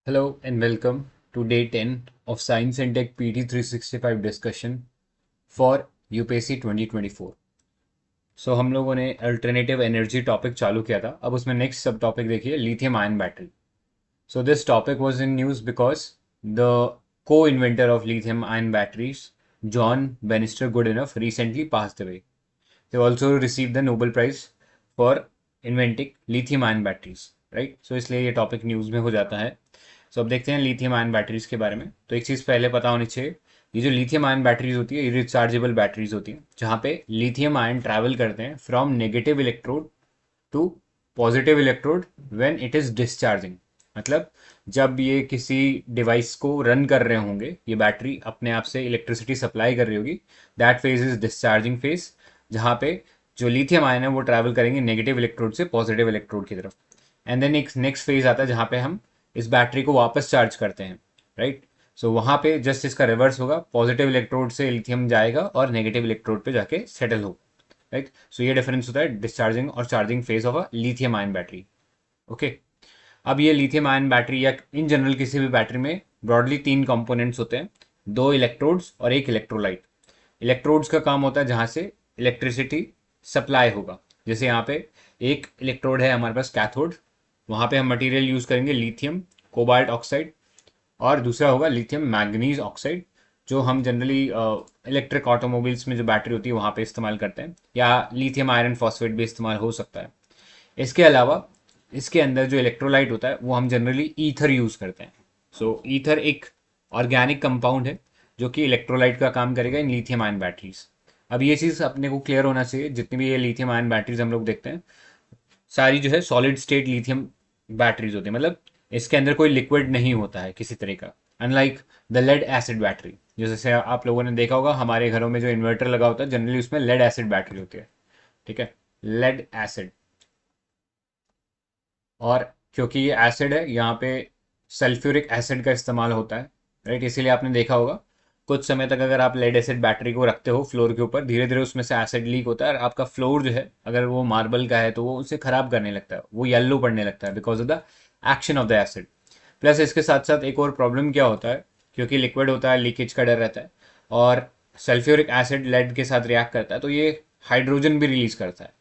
Hello and welcome to day 10 of Science and Tech PT 365 discussion for UPSC 2024. सो हम लोगों ने alternative energy topic चालू किया था। अब उसमें नेक्स्ट सब टॉपिक देखिए, lithium ion battery. So this topic was in news because the co inventor of lithium ion batteries, John Bannister Goodenough, recently passed away. They also received the Nobel Prize for inventing lithium ion batteries, right. So इसलिए ये topic news में हो जाता है। सो अब देखते हैं lithium ion batteries के बारे में। तो एक चीज़ पहले पता होनी चाहिए, ये जो लिथियम आयन बैटरीज होती है ये रिचार्जेबल बैटरीज होती हैं, जहाँ पे लिथियम आयन ट्रैवल करते हैं from negative electrode to positive electrode when it is discharging. मतलब जब ये किसी डिवाइस को रन कर रहे होंगे, ये बैटरी अपने आप से इलेक्ट्रिसिटी सप्लाई कर रही होगी, that phase is discharging phase, जहाँ पे जो लिथियम आयन है वो ट्रैवल करेंगे नेगेटिव इलेक्ट्रोड से पॉजिटिव इलेक्ट्रोड की तरफ। एंड देन एक नेक्स्ट फेज आता है जहाँ पे हम इस बैटरी को वापस चार्ज करते हैं, राइट। सो वहाँ पे जस्ट इसका रिवर्स होगा, पॉजिटिव इलेक्ट्रोड से लिथियम जाएगा और नेगेटिव इलेक्ट्रोड पे जाके सेटल होगा, राइट। सो ये डिफरेंस होता है डिस्चार्जिंग और charging phase of a lithium ion battery. Okay. अब ये लिथियम आयन बैटरी या इन जनरल किसी भी बैटरी में ब्रॉडली तीन कंपोनेंट्स होते हैं, दो इलेक्ट्रोड्स और एक इलेक्ट्रोलाइट। इलेक्ट्रोड्स का काम होता है जहाँ से इलेक्ट्रिसिटी सप्लाई होगा। जैसे यहाँ पे एक इलेक्ट्रोड है हमारे पास कैथोड, वहाँ पे हम मटेरियल यूज़ करेंगे लिथियम कोबाल्ट ऑक्साइड, और दूसरा होगा लिथियम मैग्नीज ऑक्साइड, जो हम जनरली इलेक्ट्रिक ऑटोमोबाइल्स में जो बैटरी होती है वहाँ पे इस्तेमाल करते हैं, या लिथियम आयरन फॉस्फेट भी इस्तेमाल हो सकता है। इसके अलावा इसके अंदर जो इलेक्ट्रोलाइट होता है वो हम जनरली ईथर यूज़ करते हैं। सो ईथर एक ऑर्गेनिक कंपाउंड है जो कि इलेक्ट्रोलाइट का काम करेगा इन लिथियम आयन बैटरीज। अब ये चीज़ अपने को क्लियर होना चाहिए, जितनी भी ये लिथियम आयन बैटरीज हम लोग देखते हैं सारी जो है सॉलिड स्टेट लिथियम बैटरीज होती है, मतलब इसके अंदर कोई लिक्विड नहीं होता है किसी तरह का, unlike the lead acid battery. जैसे आप लोगों ने देखा होगा हमारे घरों में जो इन्वर्टर लगा होता है जनरली उसमें लेड एसिड बैटरी होती है, ठीक है, लेड एसिड। और क्योंकि ये एसिड है यहाँ पे सल्फ्यूरिक एसिड का इस्तेमाल होता है, राइट। इसीलिए आपने देखा होगा कुछ समय तक अगर आप लेड एसिड बैटरी को रखते हो फ्लोर के ऊपर, धीरे धीरे उसमें से एसिड लीक होता है और आपका फ्लोर जो है अगर वो मार्बल का है तो वो उसे खराब करने लगता है, वो येल्लो पड़ने लगता है because of the action of the acid. Plus इसके साथ साथ एक और प्रॉब्लम क्या होता है, क्योंकि लिक्विड होता है लीकेज का डर रहता है, और सल्फ्यूरिक एसिड लेड के साथ रिएक्ट करता है तो ये हाइड्रोजन भी रिलीज करता है।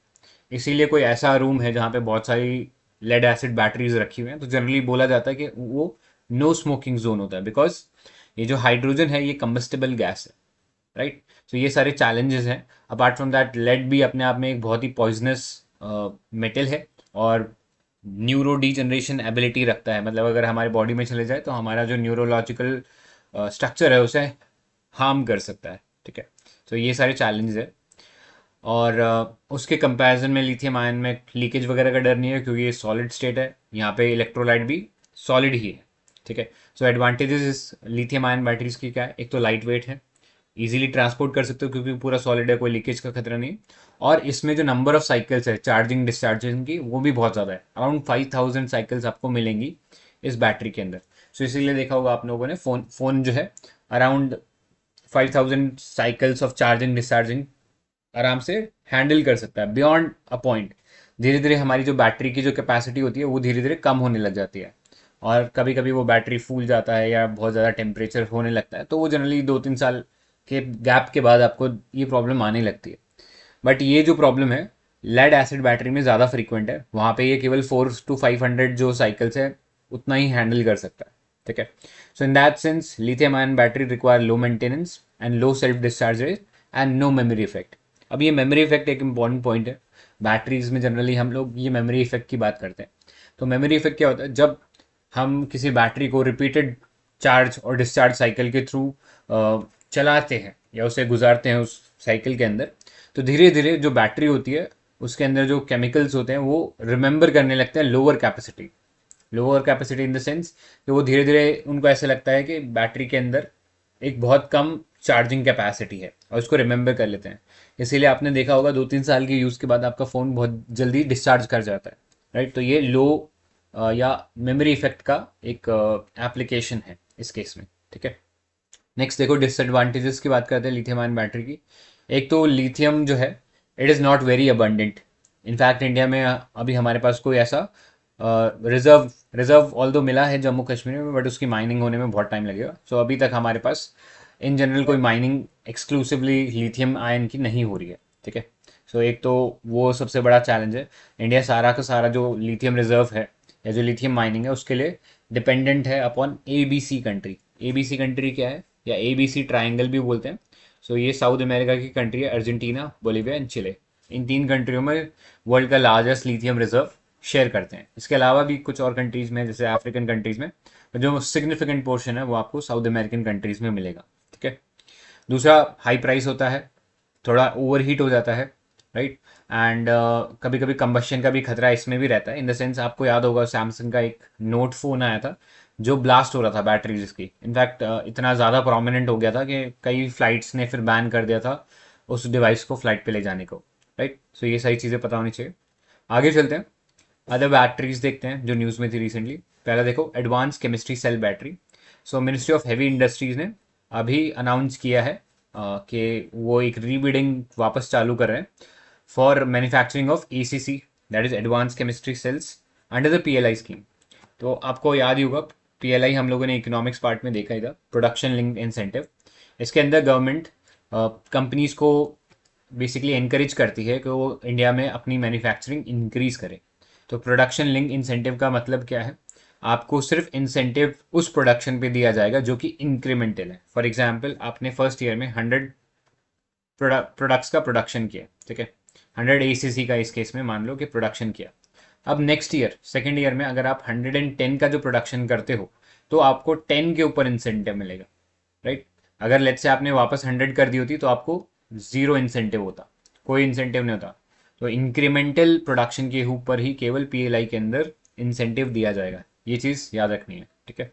इसीलिए कोई ऐसा रूम है जहाँ पे बहुत सारी लेड एसिड बैटरीज रखी हुई हैं तो जनरली बोला जाता है कि वो नो स्मोकिंग जोन होता है, बिकॉज ये जो हाइड्रोजन है ये कंबस्टेबल गैस है, राइट। तो ये सारे चैलेंजेस हैं। अपार्ट फ्रॉम दैट लेड भी अपने आप में एक बहुत ही पॉइजनस मेटल है और न्यूरो डिजनरेशन एबिलिटी रखता है, मतलब अगर हमारे बॉडी में चले जाए तो हमारा जो न्यूरोलॉजिकल स्ट्रक्चर है उसे हार्म कर सकता है, ठीक है। तो ये सारे चैलेंजेस है। और उसके कंपैरिजन में लिथियम आयन में लीकेज वगैरह का डर नहीं है क्योंकि ये सॉलिड स्टेट है, यहाँ पे इलेक्ट्रोलाइट भी सॉलिड ही है, ठीक है। सो एडवांटेजेस इस लिथियम आयन बैटरीज की क्या है, एक तो लाइट वेट है, इजीली ट्रांसपोर्ट कर सकते हो क्योंकि पूरा सॉलिड है, कोई लीकेज का खतरा नहीं। और इसमें जो नंबर ऑफ साइकिल्स है चार्जिंग डिस्चार्जिंग की वो भी बहुत ज़्यादा है, अराउंड 5000 साइकिल्स आपको मिलेंगी इस बैटरी के अंदर। सो इसीलिए देखा होगा आप लोगों ने फ़ोन जो है around 5000 cycles of charging discharging आराम से हैंडल कर सकता है बियॉन्ड अ पॉइंट। धीरे धीरे हमारी जो बैटरी की जो कैपेसिटी होती है वो धीरे धीरे कम होने लग जाती है, और कभी कभी वो बैटरी फूल जाता है या बहुत ज़्यादा टेम्परेचर होने लगता है तो वो जनरली 2-3 साल के गैप के बाद आपको ये प्रॉब्लम आने लगती है। बट ये जो प्रॉब्लम है लेड एसिड बैटरी में ज़्यादा फ्रीक्वेंट है, वहाँ पे ये केवल 4 to 500 जो साइकिल्स है उतना ही हैंडल कर सकता है, ठीक है। So in that sense lithium ion battery require low maintenance and low self discharge rate and no memory effect. अब ये मेमोरी इफेक्ट एक इंपॉर्टेंट पॉइंट है, बैटरीज में जनरली हम लोग ये मेमोरी इफेक्ट की बात करते हैं। तो मेमोरी इफेक्ट क्या होता है, जब हम किसी बैटरी को रिपीटेड चार्ज और डिस्चार्ज साइकिल के थ्रू चलाते हैं या उसे गुजारते हैं उस साइकिल के अंदर, तो धीरे धीरे जो बैटरी होती है उसके अंदर जो केमिकल्स होते हैं वो रिमेंबर करने लगते हैं lower capacity. Lower capacity in the sense कि वो धीरे धीरे उनको ऐसे लगता है कि बैटरी के अंदर एक बहुत कम चार्जिंग कैपेसिटी है और उसको रिमेंबर कर लेते हैं। इसीलिए आपने देखा होगा 2-3 साल के यूज़ के बाद आपका फ़ोन बहुत जल्दी डिस्चार्ज कर जाता है, राइट। तो ये लो या मेमोरी इफेक्ट का एक एप्लीकेशन है इस केस में, ठीक है। नेक्स्ट देखो डिसएडवांटेजेस की बात करते हैं लिथियम आयन बैटरी की। एक तो लिथियम जो है it is not very abundant. In fact India में अभी हमारे पास कोई ऐसा रिजर्व रिजर्व ऑल दो मिला है जम्मू कश्मीर में, बट उसकी माइनिंग होने में बहुत टाइम लगेगा। सो अभी तक हमारे पास इन जनरल कोई माइनिंग एक्सक्लूसिवली लिथियम आयन की नहीं हो रही है, ठीक है। सो एक तो वो सबसे बड़ा चैलेंज है। इंडिया सारा का सारा जो लिथियम रिजर्व है या जो लिथियम माइनिंग है उसके लिए डिपेंडेंट है upon ABC country. ABC country क्या है, या ABC ट्राइंगल भी बोलते हैं। सो ये साउथ अमेरिका की कंट्री है, अर्जेंटीना, बोलीविया एंड चिले। इन 3 कंट्रियों में वर्ल्ड का लार्जेस्ट लिथियम रिजर्व शेयर करते हैं। इसके अलावा भी कुछ और कंट्रीज में, जैसे अफ्रीकन कंट्रीज में, जो सिग्निफिकेंट पोर्शन है वो आपको साउथ अमेरिकन कंट्रीज में मिलेगा, ठीक है। दूसरा, हाई प्राइस होता है, थोड़ा ओवर हीट हो जाता है, राइट। एंड कभी कभी कंबशन का भी खतरा इसमें भी रहता है। इन द सेंस, आपको याद होगा सैमसंग का एक नोट फोन आया था जो ब्लास्ट हो रहा था बैटरी जिसकी, इनफैक्ट इतना ज़्यादा प्रोमिनेंट हो गया था कि कई फ्लाइट्स ने फिर बैन कर दिया था उस डिवाइस को फ्लाइट पे ले जाने को, राइट। सो ये सारी चीज़ें पता होनी चाहिए। आगे चलते हैं, अदर बैटरीज देखते हैं जो न्यूज़ में थी रिसेंटली। पहला देखो, advance chemistry cell battery. So ministry of heavy industries ने अभी अनाउंस किया है कि वो एक रीबिडिंग वापस चालू कर रहे हैं for manufacturing of ACC, that is advance chemistry cells, under the PLI scheme. तो आपको याद ही होगा, PLI हम लोगों ने इकोनॉमिक्स पार्ट में देखा ही था, प्रोडक्शन लिंक्ड इंसेंटिव। इसके अंदर गवर्नमेंट कंपनीज को बेसिकली एनकरेज करती है कि वो इंडिया में अपनी मैन्युफैक्चरिंग इंक्रीज करे। तो प्रोडक्शन लिंक इंसेंटिव का मतलब क्या है, आपको सिर्फ इंसेंटिव उस प्रोडक्शन पे दिया जाएगा जो कि इंक्रीमेंटल है। फॉर एग्जांपल, आपने फर्स्ट ईयर में 100 प्रोडक्ट्स का प्रोडक्शन किया, ठीक है, 100 ACC का इस केस में मान लो कि प्रोडक्शन किया। अब नेक्स्ट ईयर, सेकेंड ईयर में, अगर आप 110 का जो प्रोडक्शन करते हो तो आपको 10 के ऊपर इंसेंटिव मिलेगा, राइट। अगर लेट्स से आपने वापस 100 कर दी होती तो आपको जीरो इंसेंटिव होता, कोई इंसेंटिव नहीं होता। तो इंक्रीमेंटल प्रोडक्शन के ऊपर ही केवल PLI के अंदर इंसेंटिव दिया जाएगा, ये चीज़ याद रखनी है, ठीक है।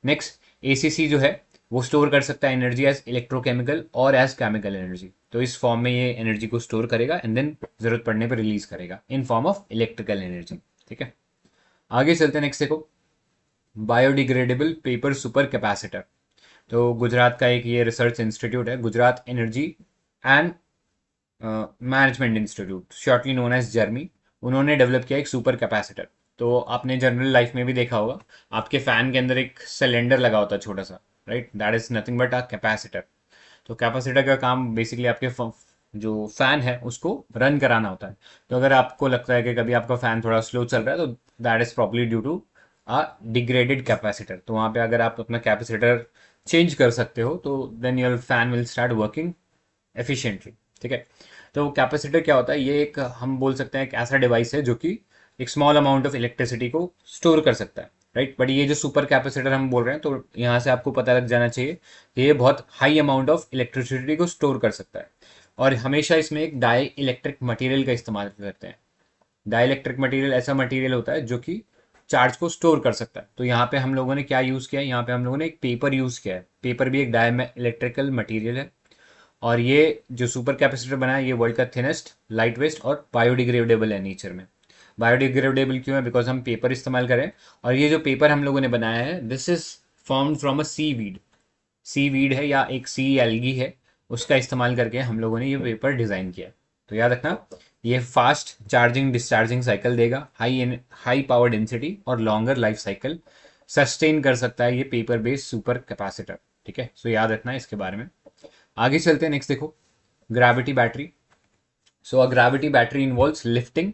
नेक्स्ट, ACC जो है वो स्टोर कर सकता है एनर्जी एज इलेक्ट्रोकेमिकल और एज केमिकल एनर्जी। तो इस फॉर्म में ये एनर्जी को स्टोर करेगा एंड देन जरूरत पड़ने पर रिलीज करेगा in form of electrical energy, ठीक है। आगे चलते हैं, नेक्स्ट देखो, बायोडिग्रेडेबल पेपर सुपर कैपेसिटर। तो गुजरात का एक ये रिसर्च इंस्टीट्यूट है, Gujarat energy and management institute, shortly known as GERMI. उन्होंने डेवलप किया एक सुपर कैपेसिटर। तो आपने जनरल लाइफ में भी देखा होगा, आपके फैन के अंदर एक सिलेंडर लगा होता है छोटा सा, right, that is nothing but a capacitor. तो कैपेसिटर का काम बेसिकली आपके जो फैन है उसको रन कराना होता है। तो अगर आपको लगता है कि कभी आपका फैन थोड़ा स्लो चल रहा है, तो that is probably due to a degraded capacitor. तो वहाँ पे अगर आप अपना कैपेसिटर चेंज कर सकते हो तो then your fan will start working efficiently, ठीक है। तो कैपेसिटर क्या होता है, ये एक हम बोल सकते हैं एक ऐसा डिवाइस है जो कि एक स्मॉल अमाउंट ऑफ इलेक्ट्रिसिटी को स्टोर कर सकता है, राइट। बट ये जो सुपर कैपेसिटर हम बोल रहे हैं, तो यहाँ से आपको पता लग जाना चाहिए कि ये बहुत हाई अमाउंट ऑफ इलेक्ट्रिसिटी को स्टोर कर सकता है। और हमेशा इसमें एक डाई इलेक्ट्रिक मटीरियल का इस्तेमाल करते हैं। डाई इलेक्ट्रिक मटीरियल ऐसा मटीरियल होता है जो कि चार्ज को स्टोर कर सकता है। तो यहाँ पे हम लोगों ने क्या यूज़ किया है, यहाँ पे हम लोगों ने एक पेपर यूज़ किया है। पेपर भी एक डाई इलेक्ट्रिकल मटीरियल है। और ये जो सुपर कैपेसिटर बना है, ये वर्ल्ड का थिनेस्ट, लाइट वेस्ट और बायोडिग्रेडेबल है नेचर में। बायोडिग्रेडेबल क्यों है, बिकॉज हम पेपर इस्तेमाल करें। और ये जो पेपर हम लोगों ने बनाया है, this is form from a seaweed है या एक सी एल्गी है, उसका इस्तेमाल करके हम लोगों ने ये पेपर डिज़ाइन किया। तो याद रखना, ये फास्ट चार्जिंग डिस्चार्जिंग साइकिल देगा, हाई पावर डेंसिटी और लॉन्गर लाइफ साइकिल सस्टेन कर सकता है ये पेपर बेस्ड सुपर कैपेसिटर, ठीक है। सो याद रखना है इसके बारे में। आगे चलते हैं, नेक्स्ट देखो, ग्रेविटी बैटरी। सो अ ग्रेविटी बैटरी इन्वॉल्व्स लिफ्टिंग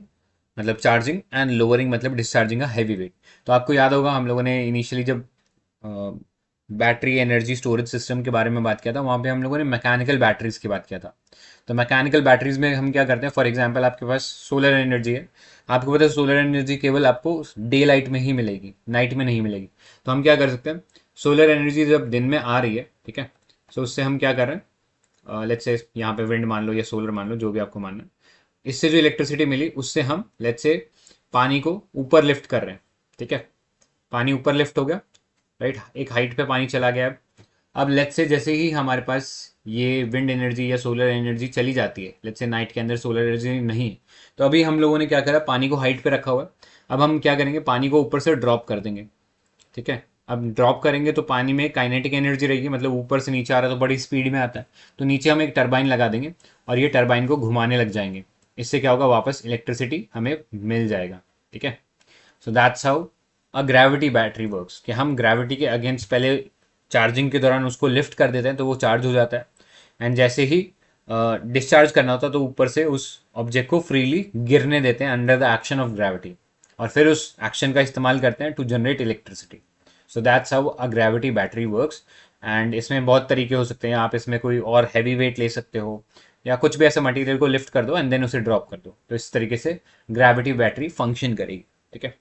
मतलब चार्जिंग एंड लोअरिंग मतलब डिस्चार्जिंग अ हैवी वेट। तो आपको याद होगा, हम लोगों ने इनिशियली जब बैटरी एनर्जी स्टोरेज सिस्टम के बारे में बात किया था, वहाँ पे हम लोगों ने मैकेनिकल बैटरीज की बात किया था। तो मैकेनिकल बैटरीज में हम क्या करते हैं, फॉर एग्जांपल आपके पास सोलर एनर्जी है। आपको पता है सोलर एनर्जी केवल आपको डे लाइट में ही मिलेगी, नाइट में नहीं मिलेगी। तो हम क्या कर सकते हैं, सोलर एनर्जी जब दिन में आ रही है, ठीक है, सो उससे हम क्या कर रहे हैं, लेट्स से यहाँ पे विंड मान लो या सोलर मान लो, जो भी आपको मानना है, इससे जो इलेक्ट्रिसिटी मिली उससे हम लेट्स से पानी को ऊपर लिफ्ट कर रहे हैं, ठीक है। पानी ऊपर लिफ्ट हो गया, राइट, एक हाइट पे पानी चला गया। अब लेट्स से जैसे ही हमारे पास ये विंड एनर्जी या सोलर एनर्जी चली जाती है, लेट्स से नाइट के अंदर सोलर एनर्जी नहीं है, तो अभी हम लोगों ने क्या करा, पानी को हाइट पे रखा हुआ है। अब हम क्या करेंगे, पानी को ऊपर से ड्रॉप कर देंगे, ठीक है। अब ड्रॉप करेंगे तो पानी में काइनेटिक एनर्जी रहेगी, मतलब ऊपर से नीचे आ रहा है तो बड़ी स्पीड में आता है। तो नीचे हम एक टरबाइन लगा देंगे और ये टरबाइन को घुमाने लग जाएंगे। इससे क्या होगा, वापस इलेक्ट्रिसिटी हमें मिल जाएगा, ठीक है। सो that's how a gravity battery works, कि हम ग्रेविटी के अगेंस्ट पहले चार्जिंग के दौरान उसको लिफ्ट कर देते हैं तो वो चार्ज हो जाता है, एंड जैसे ही डिस्चार्ज करना होता है तो ऊपर से उस ऑब्जेक्ट को फ्रीली गिरने देते हैं under the action of gravity, और फिर उस एक्शन का इस्तेमाल करते हैं to generate electricity. So that's how a gravity battery works. And इसमें बहुत तरीके हो सकते हैं, आप इसमें कोई और हैवी वेट ले सकते हो, या कुछ भी ऐसा मटेरियल को लिफ्ट कर दो एंड देन उसे ड्रॉप कर दो, तो इस तरीके से ग्रेविटी बैटरी फंक्शन करेगी। ठीक है,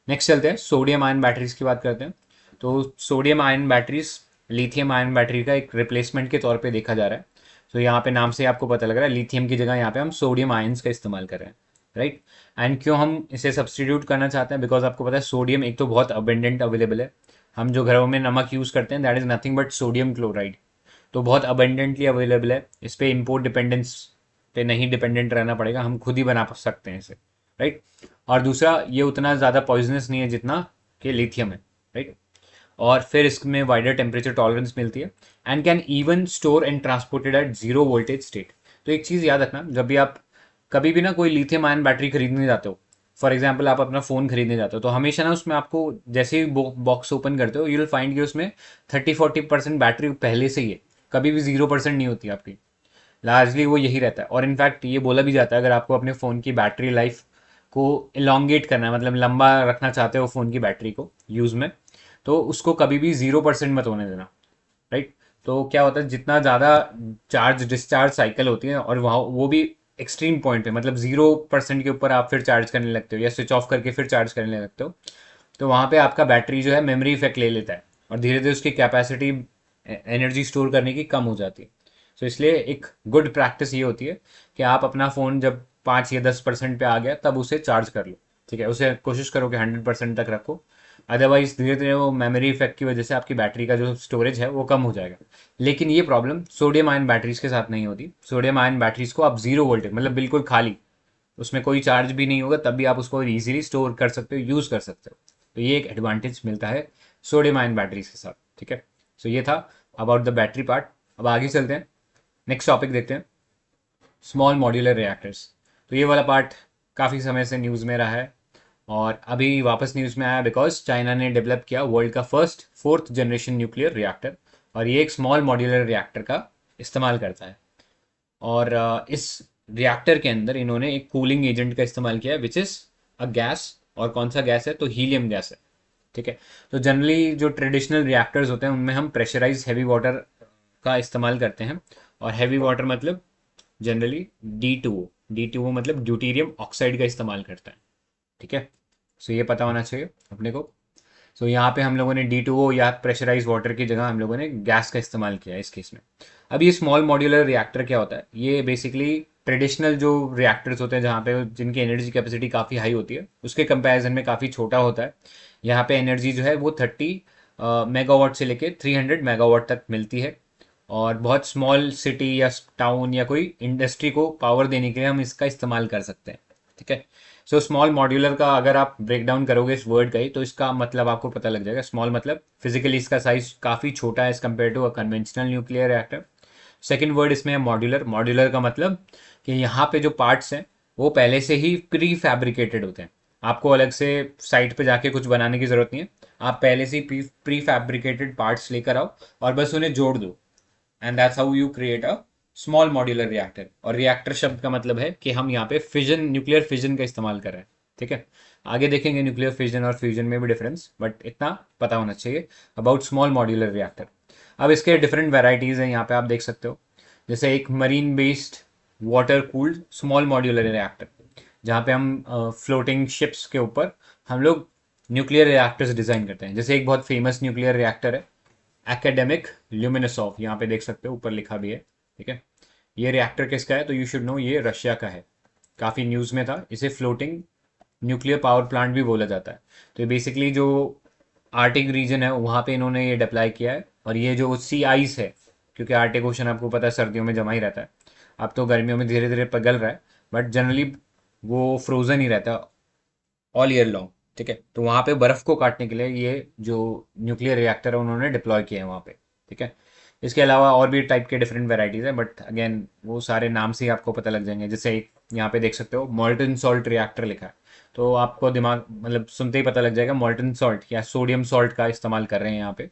नेक्स्ट चलते हैं, सोडियम आयन बैटरीज की बात करते हैं। तो sodium ion batteries lithium ion battery का एक रिप्लेसमेंट के तौर पे देखा जा रहा है। तो यहाँ पे नाम से आपको पता लग रहा है, लिथियम की जगह यहाँ पे हम सोडियम आयंस का इस्तेमाल कर रहे हैं, राइट। एंड क्यों हम इसे सब्सटीट्यूट करना चाहते हैं, बिकॉज आपको पता है सोडियम एक तो बहुत अबेंडेंट अवेलेबल है। हम जो घरों में नमक यूज़ करते हैं that is nothing but sodium chloride, तो बहुत अबेंडेंटली अवेलेबल है। इस पर इम्पोर्ट डिपेंडेंस पे नहीं डिपेंडेंट रहना पड़ेगा, हम खुद ही बना सकते हैं इसे, राइट। और दूसरा, ये उतना ज़्यादा पॉइजनस नहीं है जितना कि लिथियम है, राइट। और फिर इसमें वाइडर टेम्परेचर टॉलरेंस मिलती है, and can even store and transported at zero voltage state. तो एक चीज़ याद रखना, जब भी आप कभी भी ना कोई लिथियम आयन बैटरी खरीदने जाते हो, फॉर एग्जाम्पल आप अपना फ़ोन खरीदने जाते हो, तो हमेशा ना उसमें आपको जैसे ही बॉक्स ओपन करते हो यू विल फाइंड कि उसमें 30-40% बैटरी पहले से ही है, कभी भी 0% नहीं होती आपकी, लार्जली वो यही रहता है। और इनफैक्ट ये बोला भी जाता है, अगर आपको अपने फ़ोन की बैटरी लाइफ को इलोंगेट करना है, मतलब लंबा रखना चाहते हो फ़ोन की बैटरी को यूज़ में, तो उसको कभी भी 0% मत होने देना, राइट। तो क्या होता है, जितना ज़्यादा चार्ज डिस्चार्ज साइकिल होती है, और वहाँ वो भी एक्सट्रीम पॉइंट पे, मतलब 0% के ऊपर आप फिर चार्ज करने लगते हो या स्विच ऑफ करके फिर चार्ज करने लगते हो, तो वहाँ पे आपका बैटरी जो है मेमोरी इफेक्ट ले लेता है, और धीरे धीरे उसकी कैपेसिटी एनर्जी स्टोर करने की कम हो जाती है। तो इसलिए एक गुड प्रैक्टिस ये होती है कि आप अपना फ़ोन जब 5 या 10% पे आ गया तब उसे चार्ज कर लो, ठीक है। उसे कोशिश करो कि 100% तक रखो, अदरवाइज धीरे धीरे वो मेमोरी इफेक्ट की वजह से आपकी बैटरी का जो स्टोरेज है वो कम हो जाएगा। लेकिन ये प्रॉब्लम सोडियम आयन बैटरीज के साथ नहीं होती। सोडियम आयन बैटरीज को आप जीरो वोल्टेज, मतलब बिल्कुल खाली, उसमें कोई चार्ज भी नहीं होगा, तब भी आप उसको इजीली स्टोर कर सकते हो, यूज़ कर सकते हो। तो ये एक एडवांटेज मिलता है सोडियम आयन बैटरीज के साथ, ठीक है। सो ये था अबाउट द बैटरी पार्ट। अब आगे चलते हैं, नेक्स्ट टॉपिक देखते हैं, स्मॉल मॉड्यूलर रिएक्टर्स। तो ये वाला पार्ट काफ़ी समय से न्यूज़ में रहा है, और अभी वापस न्यूज़ में आया बिकॉज चाइना ने डेवलप किया वर्ल्ड का first 4th generation nuclear reactor, और ये एक स्मॉल मॉड्यूलर रिएक्टर का इस्तेमाल करता है। और इस रिएक्टर के अंदर इन्होंने एक कूलिंग एजेंट का इस्तेमाल किया है विच इज़ अ गैस, और कौन सा गैस है, तो हीलियम गैस है, ठीक है। तो जनरली जो ट्रेडिशनल रिएक्टर्स होते हैं उनमें हम प्रेशराइज हैवी वाटर का इस्तेमाल करते हैं, और हैवी वाटर मतलब जनरली डी टू ओ मतलब ड्यूटीरियम ऑक्साइड का इस्तेमाल करता है, ठीक है। सो ये पता होना चाहिए अपने को। सो यहाँ पे हम लोगों ने D2O या प्रेशराइज वाटर की जगह हम लोगों ने गैस का इस्तेमाल किया है इस केस में। अब ये स्मॉल मॉड्यूलर रिएक्टर क्या होता है, ये बेसिकली ट्रेडिशनल जो रिएक्टर्स होते हैं जहाँ पे जिनकी एनर्जी कैपेसिटी काफ़ी हाई होती है उसके कंपैरिजन में काफ़ी छोटा होता है। यहाँ पे एनर्जी जो है वो 30 मेगावाट से लेके 300 मेगावाट तक मिलती है, और बहुत स्मॉल सिटी या टाउन या कोई इंडस्ट्री को पावर देने के लिए हम इसका इस्तेमाल कर सकते हैं, ठीक है। सो स्मॉल मॉड्यूलर का अगर आप ब्रेक डाउन करोगे इस वर्ड का ही, तो इसका मतलब आपको पता लग जाएगा। स्मॉल मतलब फिजिकली इसका साइज काफ़ी छोटा है as compare to a conventional nuclear reactor. Second word इसमें है मॉड्यूलर। मॉड्यूलर का मतलब कि यहाँ पे जो पार्ट्स हैं वो पहले से ही प्री फैब्रिकेटेड होते हैं, आपको अलग से साइट पे जाके कुछ बनाने की ज़रूरत नहीं है, आप पहले से ही प्री फैब्रिकेटेड पार्ट्स लेकर आओ और बस उन्हें जोड़ दो, and that's how you create a small modular reactor. और रिएक्टर शब्द का मतलब है कि हम यहाँ पे फिजन, न्यूक्लियर फिजन का इस्तेमाल कर रहे हैं, ठीक है। आगे देखेंगे न्यूक्लियर फिजन और फ्यूजन में भी डिफरेंस, बट इतना पता होना चाहिए अबाउट स्मॉल मॉड्यूलर रिएक्टर। अब इसके डिफरेंट वेराइटीज़ हैं, यहाँ पे आप देख सकते हो, जैसे एक marine based water cooled small modular reactor, जहाँ पे हम फ्लोटिंग शिप्स के ऊपर हम लोग न्यूक्लियर रिएक्टर्स डिज़ाइन करते हैं। जैसे एक बहुत फेमस न्यूक्लियर रिएक्टर है एकेडमिक ल्यूमिनसॉफ, यहाँ पे देख सकते हो ऊपर लिखा भी है, ठीक है। ये रिएक्टर किसका है, तो यू शुड नो ये रशिया का है, काफ़ी न्यूज़ में था। इसे फ्लोटिंग न्यूक्लियर पावर प्लांट भी बोला जाता है। तो ये बेसिकली जो आर्टिक रीजन है वहाँ पे इन्होंने ये डिप्लाई किया है, और ये जो सी आइस है, क्योंकि आर्टिक ओशन आपको पता है सर्दियों में जमा ही रहता है, अब तो गर्मियों में धीरे धीरे पिघल रहा है, बट जनरली वो फ्रोजन ही रहता है ऑल ईयर लॉन्ग, ठीक है। तो वहाँ पे बर्फ़ को काटने के लिए ये जो न्यूक्लियर रिएक्टर है उन्होंने डिप्लॉय किया है वहाँ पे, ठीक है। इसके अलावा और भी टाइप के डिफरेंट वेराइटीज़ है, बट अगेन वो सारे नाम से ही आपको पता लग जाएंगे। जैसे एक यहाँ पे देख सकते हो मॉल्टन सॉल्ट रिएक्टर लिखा है। तो आपको दिमाग मतलब सुनते ही पता लग जाएगा मॉल्टन सॉल्ट या सोडियम सॉल्ट का इस्तेमाल कर रहे हैं यहाँ पे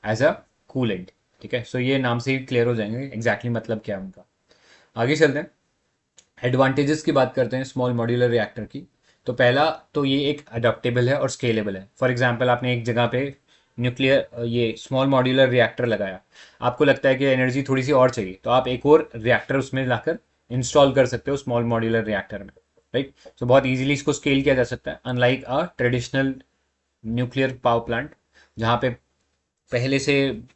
एज अ कूलेंट। ठीक है, सो ये नाम से ही क्लियर हो जाएंगे एग्जैक्टली मतलब क्या है उनका। आगे चलते हैं, एडवांटेजेस की बात करते हैं स्मॉल मॉड्यूलर रिएक्टर की। तो पहला तो ये एक अडॉप्टेबल है और स्केलेबल है। फॉर एग्जांपल आपने एक जगह पे न्यूक्लियर ये स्मॉल मॉड्यूलर रिएक्टर लगाया, आपको लगता है कि एनर्जी थोड़ी सी और चाहिए, तो आप एक और रिएक्टर उसमें लाकर इंस्टॉल कर सकते हो स्मॉल मॉड्यूलर रिएक्टर में, राइट। तो बहुत इजीली इसको स्केल किया जा सकता है, unlike a traditional nuclear power plant जहाँ पे पहले से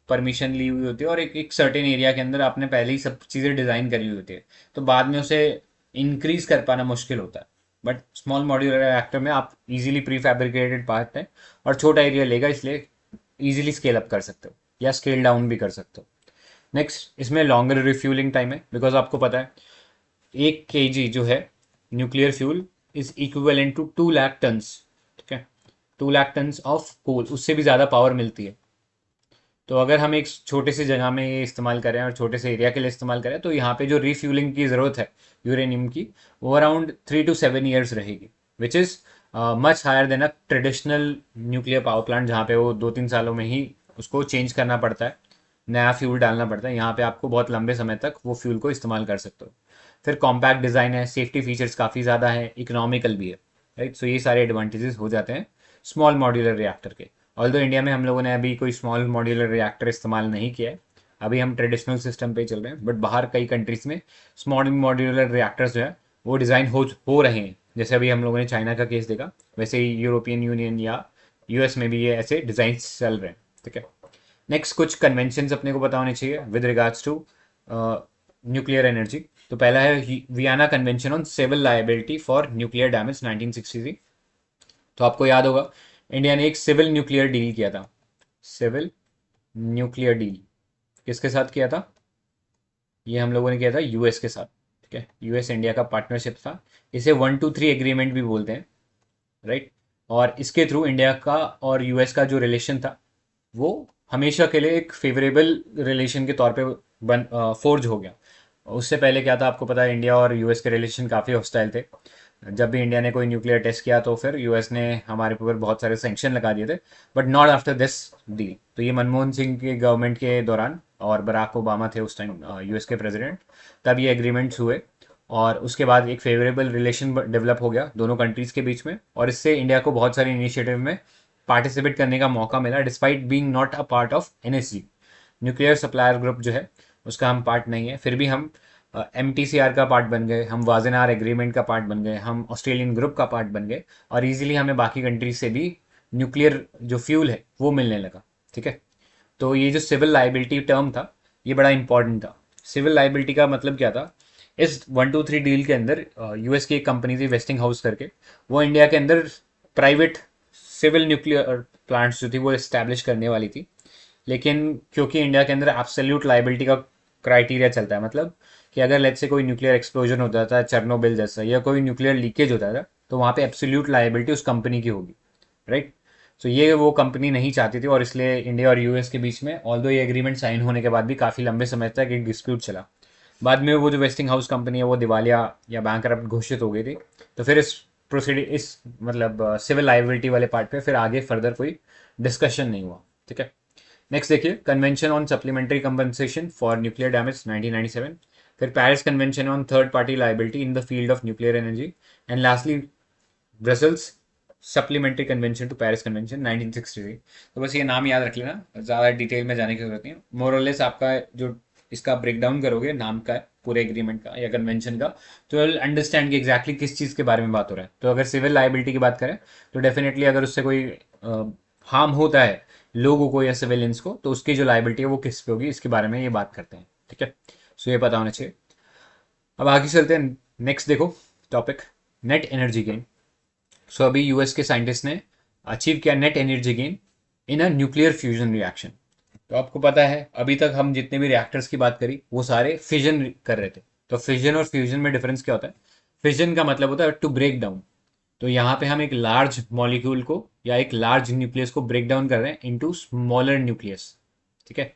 परमिशन ली हुई होती है और एक एक सर्टेन एरिया के अंदर आपने पहले ही सब चीज़ें डिज़ाइन करी हुई होती है, तो बाद में उसे इंक्रीज कर पाना मुश्किल होता है। बट स्मॉल मॉड्यूलर रिएक्टर में आप इजीली प्री फैब्रिकेटेड पार्ट है और छोटा एरिया लेगा, इसलिए इजीली स्केल अप कर सकते हो या स्केल डाउन भी कर सकते हो। नेक्स्ट, इसमें लॉन्गर रिफ्यूलिंग टाइम है, बिकॉज आपको पता है 1 kg जो है nuclear fuel is equivalent to 2 lakh tons. ठीक है, 2 लाख टन्स ऑफ कोल, उससे भी ज़्यादा पावर मिलती है। तो अगर हम एक छोटे से जगह में ये इस्तेमाल करें और छोटे से एरिया के लिए इस्तेमाल करें, तो यहाँ पे जो रिफ्यूलिंग की ज़रूरत है यूरेनियम की, वो अराउंड 3 to 7 years रहेगी, which is much higher than a traditional nuclear power plant जहाँ पे वो 2-3 सालों में ही उसको चेंज करना पड़ता है, नया फ्यूल डालना पड़ता है। यहाँ पे आपको बहुत लंबे समय तक वो फ्यूल को इस्तेमाल कर सकते हो। फिर कॉम्पैक्ट डिज़ाइन है, सेफ्टी फीचर्स काफ़ी ज़्यादा है, इकोनॉमिकल भी है, राइट। सो ये सारे एडवांटेजेस हो जाते हैं स्मॉल मॉड्यूलर रिएक्टर के। ऑल्दो इंडिया में हम लोगों ने अभी कोई स्मॉल मॉड्यूलर रिएक्टर इस्तेमाल नहीं किया है, अभी हम ट्रेडिशनल सिस्टम पे चल रहे हैं, बट बाहर कई कंट्रीज में स्मॉल मॉड्यूलर रिएक्टर्स जो है वो डिज़ाइन हो रहे हैं। जैसे अभी हम लोगों ने चाइना का केस देखा, वैसे ही यूरोपियन यूनियन या यूएस में भी ये ऐसे डिज़ाइन चल रहे हैं। ठीक है, नेक्स्ट कुछ कन्वेंशंस अपने को पता होने चाहिए with regards to nuclear energy. तो पहला है Vienna convention on civil liability for nuclear damage 1963। तो आपको याद होगा इंडिया ने एक सिविल न्यूक्लियर डील किया था। सिविल न्यूक्लियर डील किसके साथ किया था? ये हम लोगों ने किया था यूएस के साथ। ठीक है, यूएस इंडिया का पार्टनरशिप था, इसे 123 एग्रीमेंट भी बोलते हैं, राइट। और इसके थ्रू इंडिया का और यूएस का जो रिलेशन था वो हमेशा के लिए एक फेवरेबल रिलेशन के तौर पे फोर्ज हो गया। उससे पहले क्या था आपको पता है, इंडिया और यूएस के रिलेशन काफ़ी हॉस्टाइल थे। जब भी इंडिया ने कोई न्यूक्लियर टेस्ट किया तो फिर यूएस ने हमारे ऊपर बहुत सारे सैंक्शन लगा दिए थे, but not after this deal. तो ये मनमोहन सिंह के गवर्नमेंट के दौरान, और बराक ओबामा थे उस टाइम यूएस के प्रेसिडेंट, तब ये एग्रीमेंट्स हुए और उसके बाद एक फेवरेबल रिलेशन डेवलप हो गया दोनों कंट्रीज़ के बीच में, और इससे इंडिया को बहुत सारे इनिशिएटिव में पार्टिसिपेट करने का मौका मिला, despite being not a part of NSG nuclear supplier group जो है उसका हम पार्ट नहीं है, फिर भी हम MTCR का पार्ट बन गए, हम वाजेनार एग्रीमेंट का पार्ट बन गए, हम ऑस्ट्रेलियन ग्रुप का पार्ट बन गए, और इजीली हमें बाकी कंट्रीज से भी न्यूक्लियर जो फ्यूल है वो मिलने लगा। ठीक है, तो ये जो सिविल लाइबिलिटी टर्म था ये बड़ा इंपॉर्टेंट था। सिविल लाइबिलिटी का मतलब क्या था? इस 123 डील के अंदर यूएस की एक कंपनी थी वेस्टिंग हाउस करके, वो इंडिया के अंदर प्राइवेट सिविल न्यूक्लियर प्लांट्स जो थी वो इस्टेब्लिश करने वाली थी। लेकिन क्योंकि इंडिया के अंदर एब्सोल्यूट लाइबिलिटी का क्राइटेरिया चलता है, मतलब कि अगर लेट्स से कोई न्यूक्लियर एक्सप्लोजन हो जाता है, चेरनोबिल जैसा, या कोई न्यूक्लियर लीकेज होता है, तो वहाँ पे एब्सोल्यूट लाइबिलिटी उस कंपनी की होगी, राइट। सो ये वो कंपनी नहीं चाहती थी, और इसलिए इंडिया और यूएस के बीच में ऑल्दो ये एग्रीमेंट साइन होने के बाद भी काफ़ी लंबे समय तक एक डिस्प्यूट चला। बाद में वो जो वेस्टिंग हाउस कंपनी है वो दिवालिया या बैंकरप्ट घोषित हो गई थी। तो फिर इस प्रोसीड इस मतलब सिविल लाइबिलिटी वाले पार्ट पे फिर आगे फर्दर कोई डिस्कशन नहीं हुआ। ठीक है, नेक्स्ट देखिए, convention on supplementary compensation for nuclear damage 1997, फिर Paris convention on third party liability in the field of nuclear energy, and lastly Brussels supplementary convention to Paris convention 1963। तो बस ये नाम याद रख लेना, ज़्यादा डिटेल में जाने की जरूरत नहीं है। मोरलेस आपका जो इसका ब्रेकडाउन करोगे नाम का पूरे एग्रीमेंट का या कन्वेंशन का, तो अंडरस्टैंड कि एग्जैक्टली किस चीज़ के बारे में बात हो रहा है। तो अगर सिविल लाइबिलिटी की बात करें तो डेफिनेटली अगर उससे कोई हार्म होता है लोगों को या सिविलियंस को, तो उसकी जो लाइबिलिटी है वो किस पे होगी, इसके बारे में ये बात करते हैं। ठीक है, सो ये पता होना चाहिए। अब आगे चलते हैं, नेक्स्ट देखो टॉपिक, नेट एनर्जी गेन। सो अभी यूएस के साइंटिस्ट ने अचीव किया net energy gain in a nuclear fusion reaction. तो आपको पता है अभी तक हम जितने भी रिएक्टर्स की बात करी वो सारे फिजन कर रहे थे। तो फिजन और फ्यूजन में डिफरेंस क्या होता है? फिजन का मतलब होता है टू ब्रेक डाउन। तो यहाँ पे हम एक लार्ज मॉलिक्यूल को या एक लार्ज न्यूक्लियस को ब्रेक डाउन कर रहे हैं इनटू स्मॉलर न्यूक्लियस। ठीक है,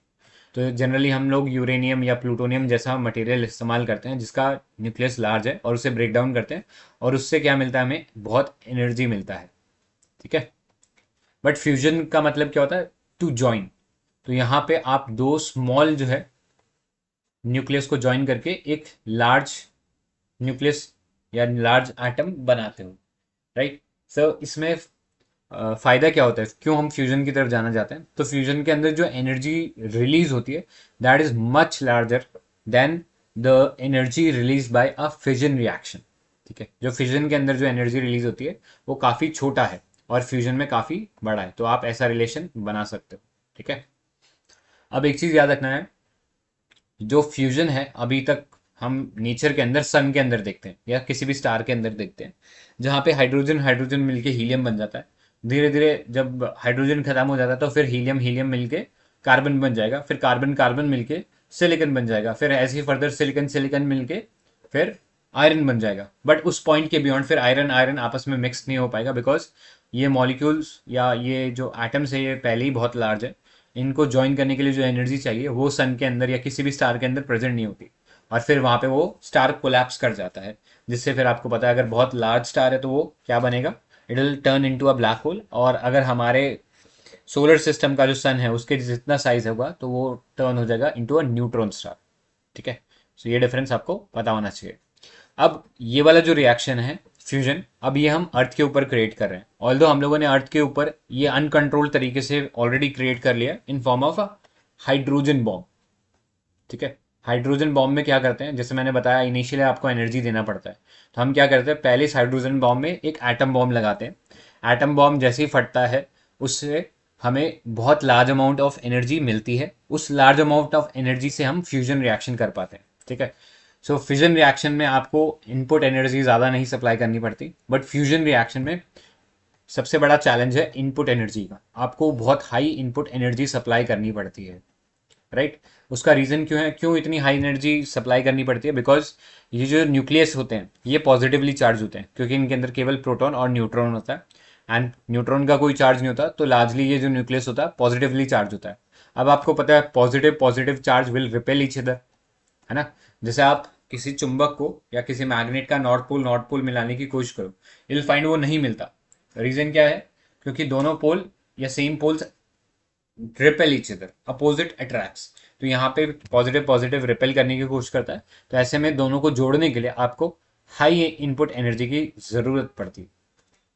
तो जनरली हम लोग यूरेनियम या प्लूटोनियम जैसा मटेरियल इस्तेमाल करते हैं जिसका न्यूक्लियस लार्ज है, और उसे ब्रेक डाउन करते हैं, और उससे क्या मिलता है, हमें बहुत एनर्जी मिलता है। ठीक है। बट फ्यूजन का मतलब क्या होता है, टू जॉइन। तो यहाँ पे आप दो स्मॉल जो है न्यूक्लियस को ज्वाइन करके एक लार्ज न्यूक्लियस या लार्ज एटम बनाते हो, राइट। सो इसमें फायदा क्या होता है, क्यों हम फ्यूजन की तरफ जाना चाहते हैं, तो फ्यूजन के अंदर जो एनर्जी रिलीज होती है that is much larger than the energy release by a fission reaction. ठीक है, जो फिजन के अंदर जो एनर्जी रिलीज होती है वो काफ़ी छोटा है और फ्यूजन में काफ़ी बड़ा है, तो आप ऐसा रिलेशन बना सकते हो। ठीक है। अब एक चीज़ याद रखना है, जो फ्यूजन है अभी तक हम नेचर के अंदर सन के अंदर देखते हैं या किसी भी स्टार के अंदर देखते हैं, जहाँ पे हाइड्रोजन हाइड्रोजन मिलके हीलियम बन जाता है। धीरे धीरे जब हाइड्रोजन खत्म हो जाता है तो फिर हीलियम हीलियम मिलके कार्बन बन जाएगा, फिर कार्बन कार्बन मिलके सिलिकन बन जाएगा, फिर ऐसे ही फर्दर सिलिकन सिलिकन मिलके फिर आयरन बन जाएगा। बट उस पॉइंट के बियॉन्ड फिर आयरन आयरन आपस में मिक्स नहीं हो पाएगा, बिकॉज ये मॉलिक्यूल्स या ये जो एटम्स है ये पहले ही बहुत लार्ज है। इनको ज्वाइन करने के लिए जो एनर्जी चाहिए वो सन के अंदर या किसी भी स्टार के अंदर प्रेजेंट नहीं होती, और फिर वहाँ पे वो स्टार कोलैप्स कर जाता है, जिससे फिर आपको पता है अगर बहुत लार्ज स्टार है तो वो क्या बनेगा, it will turn into a black hole. और अगर हमारे सोलर सिस्टम का जो सन है उसके जितना साइज होगा तो वो टर्न हो जाएगा इनटू अ न्यूट्रॉन स्टार। ठीक है। सो ये डिफरेंस आपको पता होना चाहिए। अब ये वाला जो रिएक्शन है फ्यूजन, अब ये हम अर्थ के ऊपर क्रिएट कर रहे हैं, ऑल्दो हम लोगों ने अर्थ के ऊपर ये अनकंट्रोल्ड तरीके से ऑलरेडी क्रिएट कर लिया in form of a hydrogen bomb. ठीक है। हाइड्रोजन बॉम्ब में क्या करते हैं, जैसे मैंने बताया इनिशियली आपको एनर्जी देना पड़ता है, तो हम क्या करते हैं, पहले इस हाइड्रोजन बॉम्ब में एक एटम बॉम्ब लगाते हैं। एटम बॉम्ब जैसे ही फटता है उससे हमें बहुत लार्ज अमाउंट ऑफ एनर्जी मिलती है, उस लार्ज अमाउंट ऑफ एनर्जी से हम फ्यूजन रिएक्शन कर पाते हैं। ठीक है। सो फ्यूजन रिएक्शन में आपको इनपुट एनर्जी ज़्यादा नहीं सप्लाई करनी पड़ती, बट फ्यूजन रिएक्शन में सबसे बड़ा चैलेंज है इनपुट एनर्जी का, आपको बहुत हाई इनपुट एनर्जी सप्लाई करनी पड़ती है, राइट। उसका रीज़न क्यों है, क्यों इतनी हाई एनर्जी सप्लाई करनी पड़ती है, बिकॉज ये जो न्यूक्लियस होते हैं ये पॉजिटिवली चार्ज होते हैं, क्योंकि इनके अंदर केवल प्रोटॉन और न्यूट्रॉन होता है, एंड न्यूट्रॉन का कोई चार्ज नहीं होता, तो लार्जली ये जो न्यूक्लियस होता है पॉजिटिवली चार्ज होता है। अब आपको पता है positive positive charge will repel each other, है ना। जैसे आप किसी चुंबक को या किसी मैग्नेट का नॉर्थ पोल मिलाने की कोशिश करो, यू फाइंड वो नहीं मिलता। रीजन क्या है, क्योंकि दोनों पोल या same poles repel each other, opposite attracts. तो यहाँ पे पॉजिटिव पॉजिटिव रिपेल करने की कोशिश करता है, तो ऐसे में दोनों को जोड़ने के लिए आपको हाई इनपुट एनर्जी की ज़रूरत पड़ती है।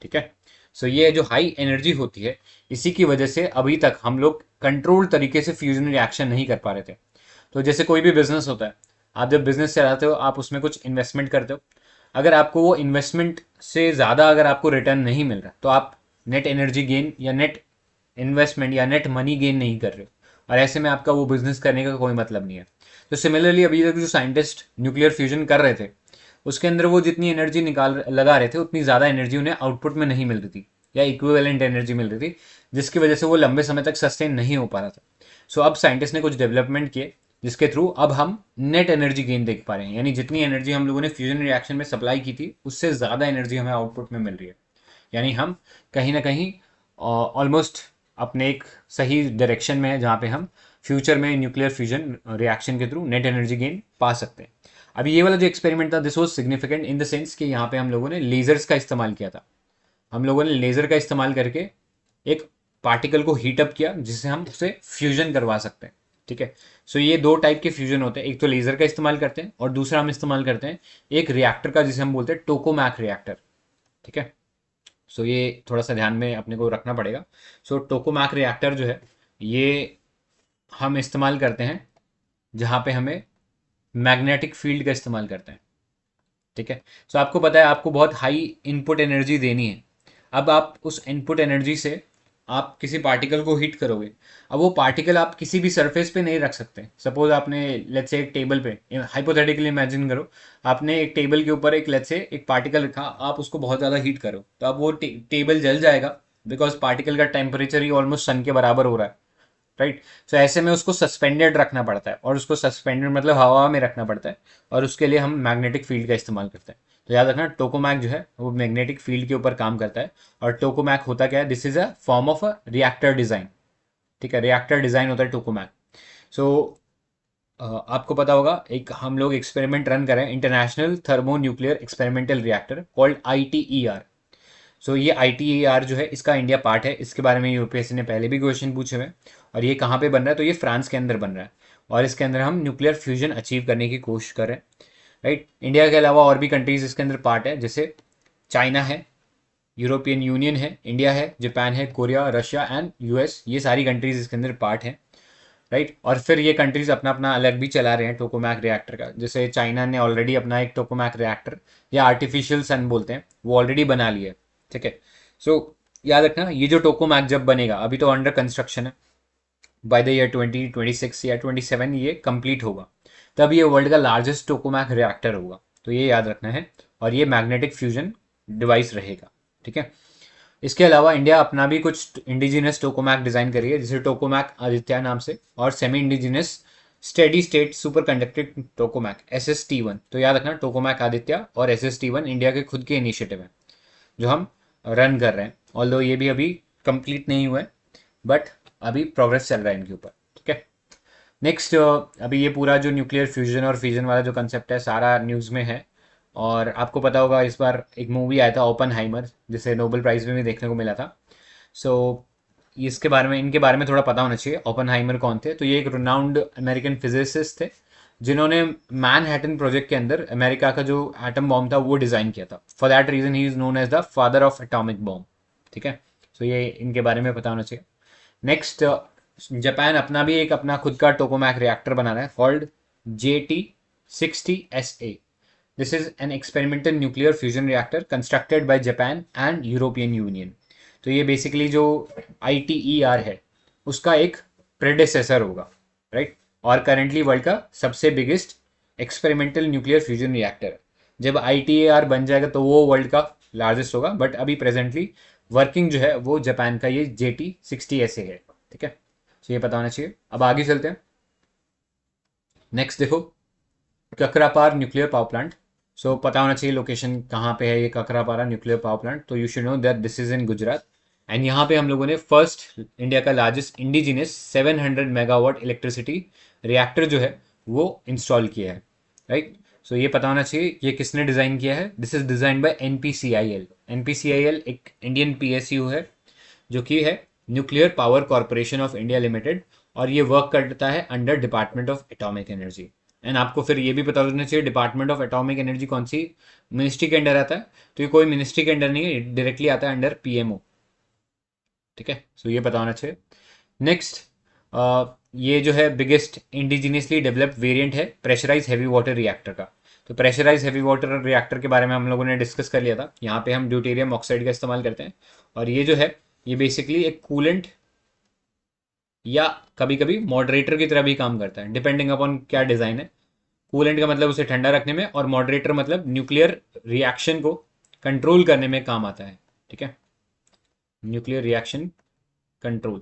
ठीक है। सो ये जो हाई एनर्जी होती है इसी की वजह से अभी तक हम लोग कंट्रोल तरीके से फ्यूजन रिएक्शन नहीं कर पा रहे थे। तो जैसे कोई भी बिजनेस होता है, आप जब बिजनेस चलाते हो आप उसमें कुछ इन्वेस्टमेंट करते हो, अगर आपको वो इन्वेस्टमेंट से ज़्यादा अगर आपको रिटर्न नहीं मिल रहा तो आप नेट एनर्जी गेन या नेट इन्वेस्टमेंट या नेट मनी गेन नहीं कर रहे हो, और ऐसे में आपका वो बिजनेस करने का कोई मतलब नहीं है। तो सिमिलरली अभी तक जो साइंटिस्ट न्यूक्लियर फ्यूजन कर रहे थे उसके अंदर वो जितनी एनर्जी निकाल लगा रहे थे उतनी ज़्यादा एनर्जी उन्हें आउटपुट में नहीं मिल रही थी, या इक्विवेलेंट एनर्जी मिल रही थी, जिसकी वजह से वो लंबे समय तक सस्टेन नहीं हो पा रहा था। सो अब साइंटिस्ट ने कुछ डेवलपमेंट किए जिसके थ्रू अब हम नेट एनर्जी गेन देख पा रहे हैं, यानी जितनी एनर्जी हम लोगों ने फ्यूजन रिएक्शन में सप्लाई की थी उससे ज़्यादा एनर्जी हमें आउटपुट में मिल रही है। यानी हम कहीं ना कहीं ऑलमोस्ट अपने एक सही डायरेक्शन में है जहाँ पे हम फ्यूचर में न्यूक्लियर फ्यूजन रिएक्शन के थ्रू नेट एनर्जी गेन पा सकते हैं। अभी ये वाला जो एक्सपेरिमेंट था this was significant in the sense कि यहाँ पे हम लोगों ने लेजर्स का इस्तेमाल किया था। हम लोगों ने लेज़र का इस्तेमाल करके एक पार्टिकल को हीट अप किया जिससे हम उसे फ्यूजन करवा सकते हैं। ठीक है। सो ये दो टाइप के फ्यूजन होते हैं, एक तो लेज़र का इस्तेमाल करते हैं और दूसरा हम इस्तेमाल करते हैं एक रिएक्टर का जिसे हम बोलते हैं टोकोमैक रिएक्टर। ठीक है। सो ये थोड़ा सा ध्यान में अपने को रखना पड़ेगा। सो टोकोमैक रिएक्टर जो है ये हम इस्तेमाल करते हैं जहाँ पे हमें मैग्नेटिक फील्ड का इस्तेमाल करते हैं। ठीक है। सो आपको पता है आपको बहुत हाई इनपुट एनर्जी देनी है, अब आप उस इनपुट एनर्जी से आप किसी पार्टिकल को हीट करोगे, अब वो पार्टिकल आप किसी भी सरफेस पे नहीं रख सकते। सपोज आपने लेट्स से एक टेबल पे, हाइपोथेटिकली इमेजिन करो, आपने एक टेबल के ऊपर एक लेट्स से एक पार्टिकल रखा, आप उसको बहुत ज़्यादा हीट करो तो अब वो टेबल जल जाएगा, बिकॉज पार्टिकल का टेम्परेचर ही ऑलमोस्ट सन के बराबर हो रहा है, राइट। सो ऐसे में उसको सस्पेंडेड रखना पड़ता है, और उसको सस्पेंडेड मतलब हवा में रखना पड़ता है, और उसके लिए हम मैग्नेटिक फील्ड का इस्तेमाल करते हैं। तो याद रखना टोकोमैक जो है वो मैग्नेटिक फील्ड के ऊपर काम करता है। और टोकोमैक होता क्या है, this is a form of a reactor design. ठीक है, रिएक्टर डिज़ाइन होता है टोकोमैक। सो आपको पता होगा एक हम लोग एक्सपेरिमेंट रन करें, international thermo nuclear experimental reactor called ITER। सो ये ITER जो है इसका इंडिया पार्ट है, इसके बारे में यूपीएससी ने पहले भी क्वेश्चन पूछे हुए हैं। और ये कहाँ पे बन रहा है, तो ये फ्रांस के अंदर बन रहा है, और इसके अंदर हम न्यूक्लियर फ्यूजन अचीव करने की कोशिश कर रहे हैं। राइट, इंडिया के अलावा और भी कंट्रीज इसके अंदर पार्ट है, जैसे चाइना है, यूरोपियन यूनियन है, इंडिया है, जापान है, कोरिया, रशिया एंड यूएस, ये सारी कंट्रीज इसके अंदर पार्ट है। राइट, और फिर ये कंट्रीज अपना अपना अलग भी चला रहे हैं टोकोमैक रिएक्टर का। जैसे चाइना ने ऑलरेडी अपना एक टोकोमैक रिएक्टर या आर्टिफिशियल सन बोलते हैं वो ऑलरेडी बना लिया है। ठीक है, सो याद रखना ये जो टोकोमैक जब बनेगा, अभी तो अंडर कंस्ट्रक्शन है, बाय द ईयर 2026 या 27 ये कंप्लीट होगा, तब ये वर्ल्ड का लार्जेस्ट टोकोमैक रिएक्टर होगा। तो ये याद रखना है, और ये मैग्नेटिक फ्यूजन डिवाइस रहेगा। ठीक है, इसके अलावा इंडिया अपना भी कुछ इंडिजिनस टोकोमैक डिजाइन करी है, जैसे टोकोमैक आदित्य नाम से, और semi indigenous steady state super conducting tokamak SST1। तो याद रखना टोकोमैक आदित्य और SST1 इंडिया के खुद के इनिशिएटिव हैं जो हम रन कर रहे हैं, ऑल्दो ये भी अभी कंप्लीट नहीं हुआ है, बट अभी प्रोग्रेस चल रहा है इनके ऊपर। ठीक है, नेक्स्ट, अभी ये पूरा जो न्यूक्लियर फ्यूजन और फ्यूजन वाला जो कंसेप्ट है सारा न्यूज़ में है। और आपको पता होगा इस बार एक मूवी आया था ओपनहाइमर, जिसे नोबेल प्राइज़ में भी देखने को मिला था। सो इसके बारे में, इनके बारे में थोड़ा पता होना चाहिए। ओपनहाइमर कौन थे, तो ये एक रिनाउंड अमेरिकन फिजिसिस्ट थे जिन्होंने मैनहट्टन प्रोजेक्ट के अंदर अमेरिका का जो एटम बॉम्ब था वो डिज़ाइन किया था। For that reason he is known as the father of atomic bomb. ठीक है, सो ये इनके बारे में पता होना चाहिए। नेक्स्ट, जापान अपना भी एक अपना खुद का टोकोमैक रिएक्टर बना रहा है called JT60SA। This is an experimental nuclear fusion reactor constructed by Japan and European union. तो ये बेसिकली जो ITER है उसका एक प्रेडेसेसर होगा। राइट, और करेंटली वर्ल्ड का सबसे biggest experimental nuclear fusion reactor. जब ITER बन जाएगा तो वो वर्ल्ड का लार्जेस्ट होगा, बट अभी प्रेजेंटली वर्किंग जो है वो जापान का ये JT60SA है। ठीक है, तो ये पता होना चाहिए। अब आगे चलते हैं। नेक्स्ट देखो, ककरापार न्यूक्लियर पावर प्लांट। सो पता होना चाहिए लोकेशन कहाँ पे है ये ककरापारा न्यूक्लियर पावर प्लांट। तो you should know that this is in Gujarat, and यहाँ पे हम लोगों ने फर्स्ट इंडिया का largest indigenous 700 megawatt electricity reactor जो है वो इंस्टॉल किया है। राइट, सो ये पता होना चाहिए ये किसने डिज़ाइन किया है। This is design by NPCIL। NPCIL एक इंडियन PSU है जो कि है nuclear power corporation of India limited, और ये वर्क करता है under department of atomic energy. And आपको फिर ये भी पता होना चाहिए डिपार्टमेंट ऑफ एटॉमिक एनर्जी कौन सी मिनिस्ट्री के अंडर आता है। तो ये कोई मिनिस्ट्री के अंडर नहीं है, डायरेक्टली आता है अंडर PMO। ठीक है, सो ये पता होना चाहिए। नेक्स्ट, ये जो है बिगेस्ट इंडिजिनियसली डेवलप्ड वेरिएंट है प्रेशराइज हैवी वाटर रिएक्टर का। तो प्रेशराइज हैवी वाटर रिएक्टर के बारे में हम लोगों ने डिस्कस कर लिया था। यहाँ पे हम ड्यूटेरियम ऑक्साइड का इस्तेमाल करते हैं, और ये जो है ये बेसिकली एक कूलेंट या कभी कभी मॉडरेटर की तरह भी काम करता है, डिपेंडिंग अपॉन क्या डिज़ाइन है। कूलेंट का मतलब उसे ठंडा रखने में, और मॉडरेटर मतलब न्यूक्लियर रिएक्शन को कंट्रोल करने में काम आता है। ठीक है, न्यूक्लियर रिएक्शन कंट्रोल,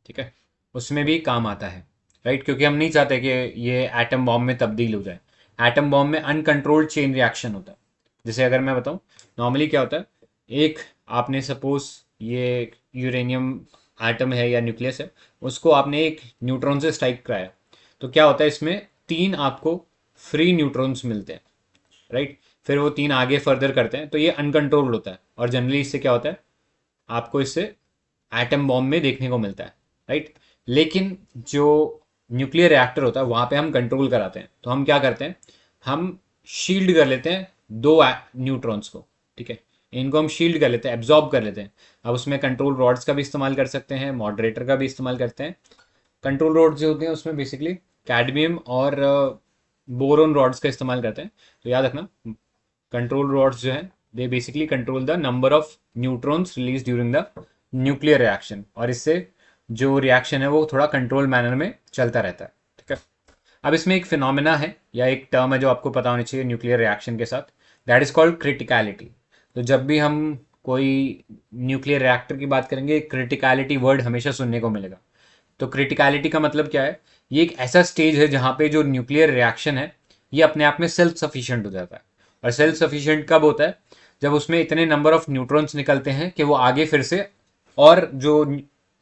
ठीक है, उसमें भी काम आता है। राइट, क्योंकि हम नहीं चाहते कि ये एटम बॉम्ब में तब्दील हो जाए। एटम बॉम्ब में अनकंट्रोल्ड चेन रिएक्शन होता है। जैसे अगर मैं बताऊं, नॉर्मली क्या होता है, एक आपने सपोज ये यूरेनियम एटम है या न्यूक्लियस है, उसको आपने एक न्यूट्रॉन से स्ट्राइक कराया, तो क्या होता है इसमें 3 आपको फ्री न्यूट्रॉन्स मिलते हैं। राइट, फिर वो 3 आगे फर्दर करते हैं, तो ये अनकंट्रोल्ड होता है, और जनरली इससे क्या होता है आपको इससे एटम बॉम्ब में देखने को मिलता है। राइट, लेकिन जो न्यूक्लियर रिएक्टर होता है वहाँ पे हम कंट्रोल कराते हैं। तो हम क्या करते हैं, हम शील्ड कर लेते हैं 2 न्यूट्रॉन्स को। ठीक है, इनको हम शील्ड कर लेते हैं, एब्जॉर्ब कर लेते हैं। अब उसमें कंट्रोल रॉड्स का भी इस्तेमाल कर सकते हैं, मॉडरेटर का भी इस्तेमाल करते हैं। कंट्रोल रॉड्स जो होते हैं उसमें बेसिकली कैडमियम और बोरोन रॉड्स का इस्तेमाल करते हैं। तो याद रखना कंट्रोल रॉड्स जो है they basically control the number of neutrons release during the nuclear reaction, और इससे जो रिएक्शन है वो थोड़ा कंट्रोल मैनर में चलता रहता है। ठीक है, अब इसमें एक फिनोमेना है या एक टर्म है जो आपको पता होनी चाहिए न्यूक्लियर रिएक्शन के साथ, दैट इज कॉल्ड क्रिटिकलिटी। तो जब भी हम कोई न्यूक्लियर रिएक्टर की बात करेंगे, क्रिटिकलिटी वर्ड हमेशा सुनने को मिलेगा। तो क्रिटिकलिटी का मतलब क्या है, ये एक ऐसा स्टेज है जहाँ पे जो न्यूक्लियर रिएक्शन है ये अपने आप में सेल्फ सफिशिएंट हो जाता है। और सेल्फ सफिशिएंट कब होता है, जब उसमें इतने नंबर ऑफ न्यूट्रॉन्स निकलते हैं कि वो आगे फिर से और जो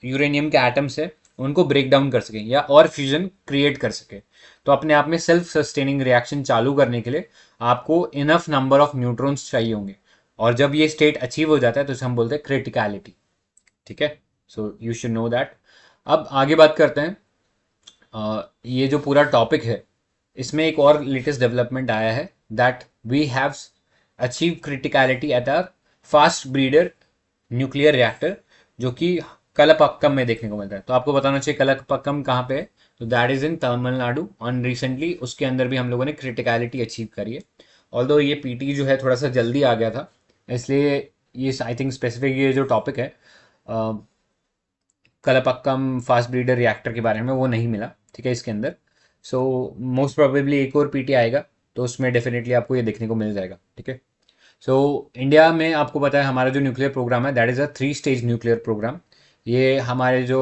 यूरेनियम के एटम्स है उनको ब्रेक डाउन कर सके या और फ्यूजन क्रिएट कर सके। तो अपने आप में सेल्फ सस्टेनिंग रिएक्शन चालू करने के लिए आपको इनफ नंबर ऑफ न्यूट्रॉन्स चाहिए होंगे, और जब ये स्टेट अचीव हो जाता है तो इसे हम बोलते हैं क्रिटिकलिटी। ठीक है, so you should know that. अब आगे बात करते हैं। ये जो पूरा टॉपिक है इसमें एक और लेटेस्ट डेवलपमेंट आया है, that we have achieve criticality at our fast breeder nuclear reactor, जो कि कलपक्कम में देखने को मिलता है। तो आपको बताना चाहिए कलपक्कम कहाँ पे है, तो that is in Tamil Nadu. On recently उसके अंदर भी हम लोगों ने क्रिटिकलिटी अचीव करी है। ऑल्दो ये पीटी जो है थोड़ा सा जल्दी आ गया था, इसलिए ये आई थिंक स्पेसिफिक ये जो टॉपिक है कलपक्कम फास्ट ब्रीडर रिएक्टर के बारे में वो नहीं मिला, ठीक है, इसके अंदर। सो मोस्ट प्रोबेबली एक और पीटी आएगा तो उसमें डेफिनेटली आपको ये देखने को मिल जाएगा। ठीक है, सो इंडिया में आपको पता है हमारा जो न्यूक्लियर प्रोग्राम है that is a 3 stage nuclear programme. ये हमारे जो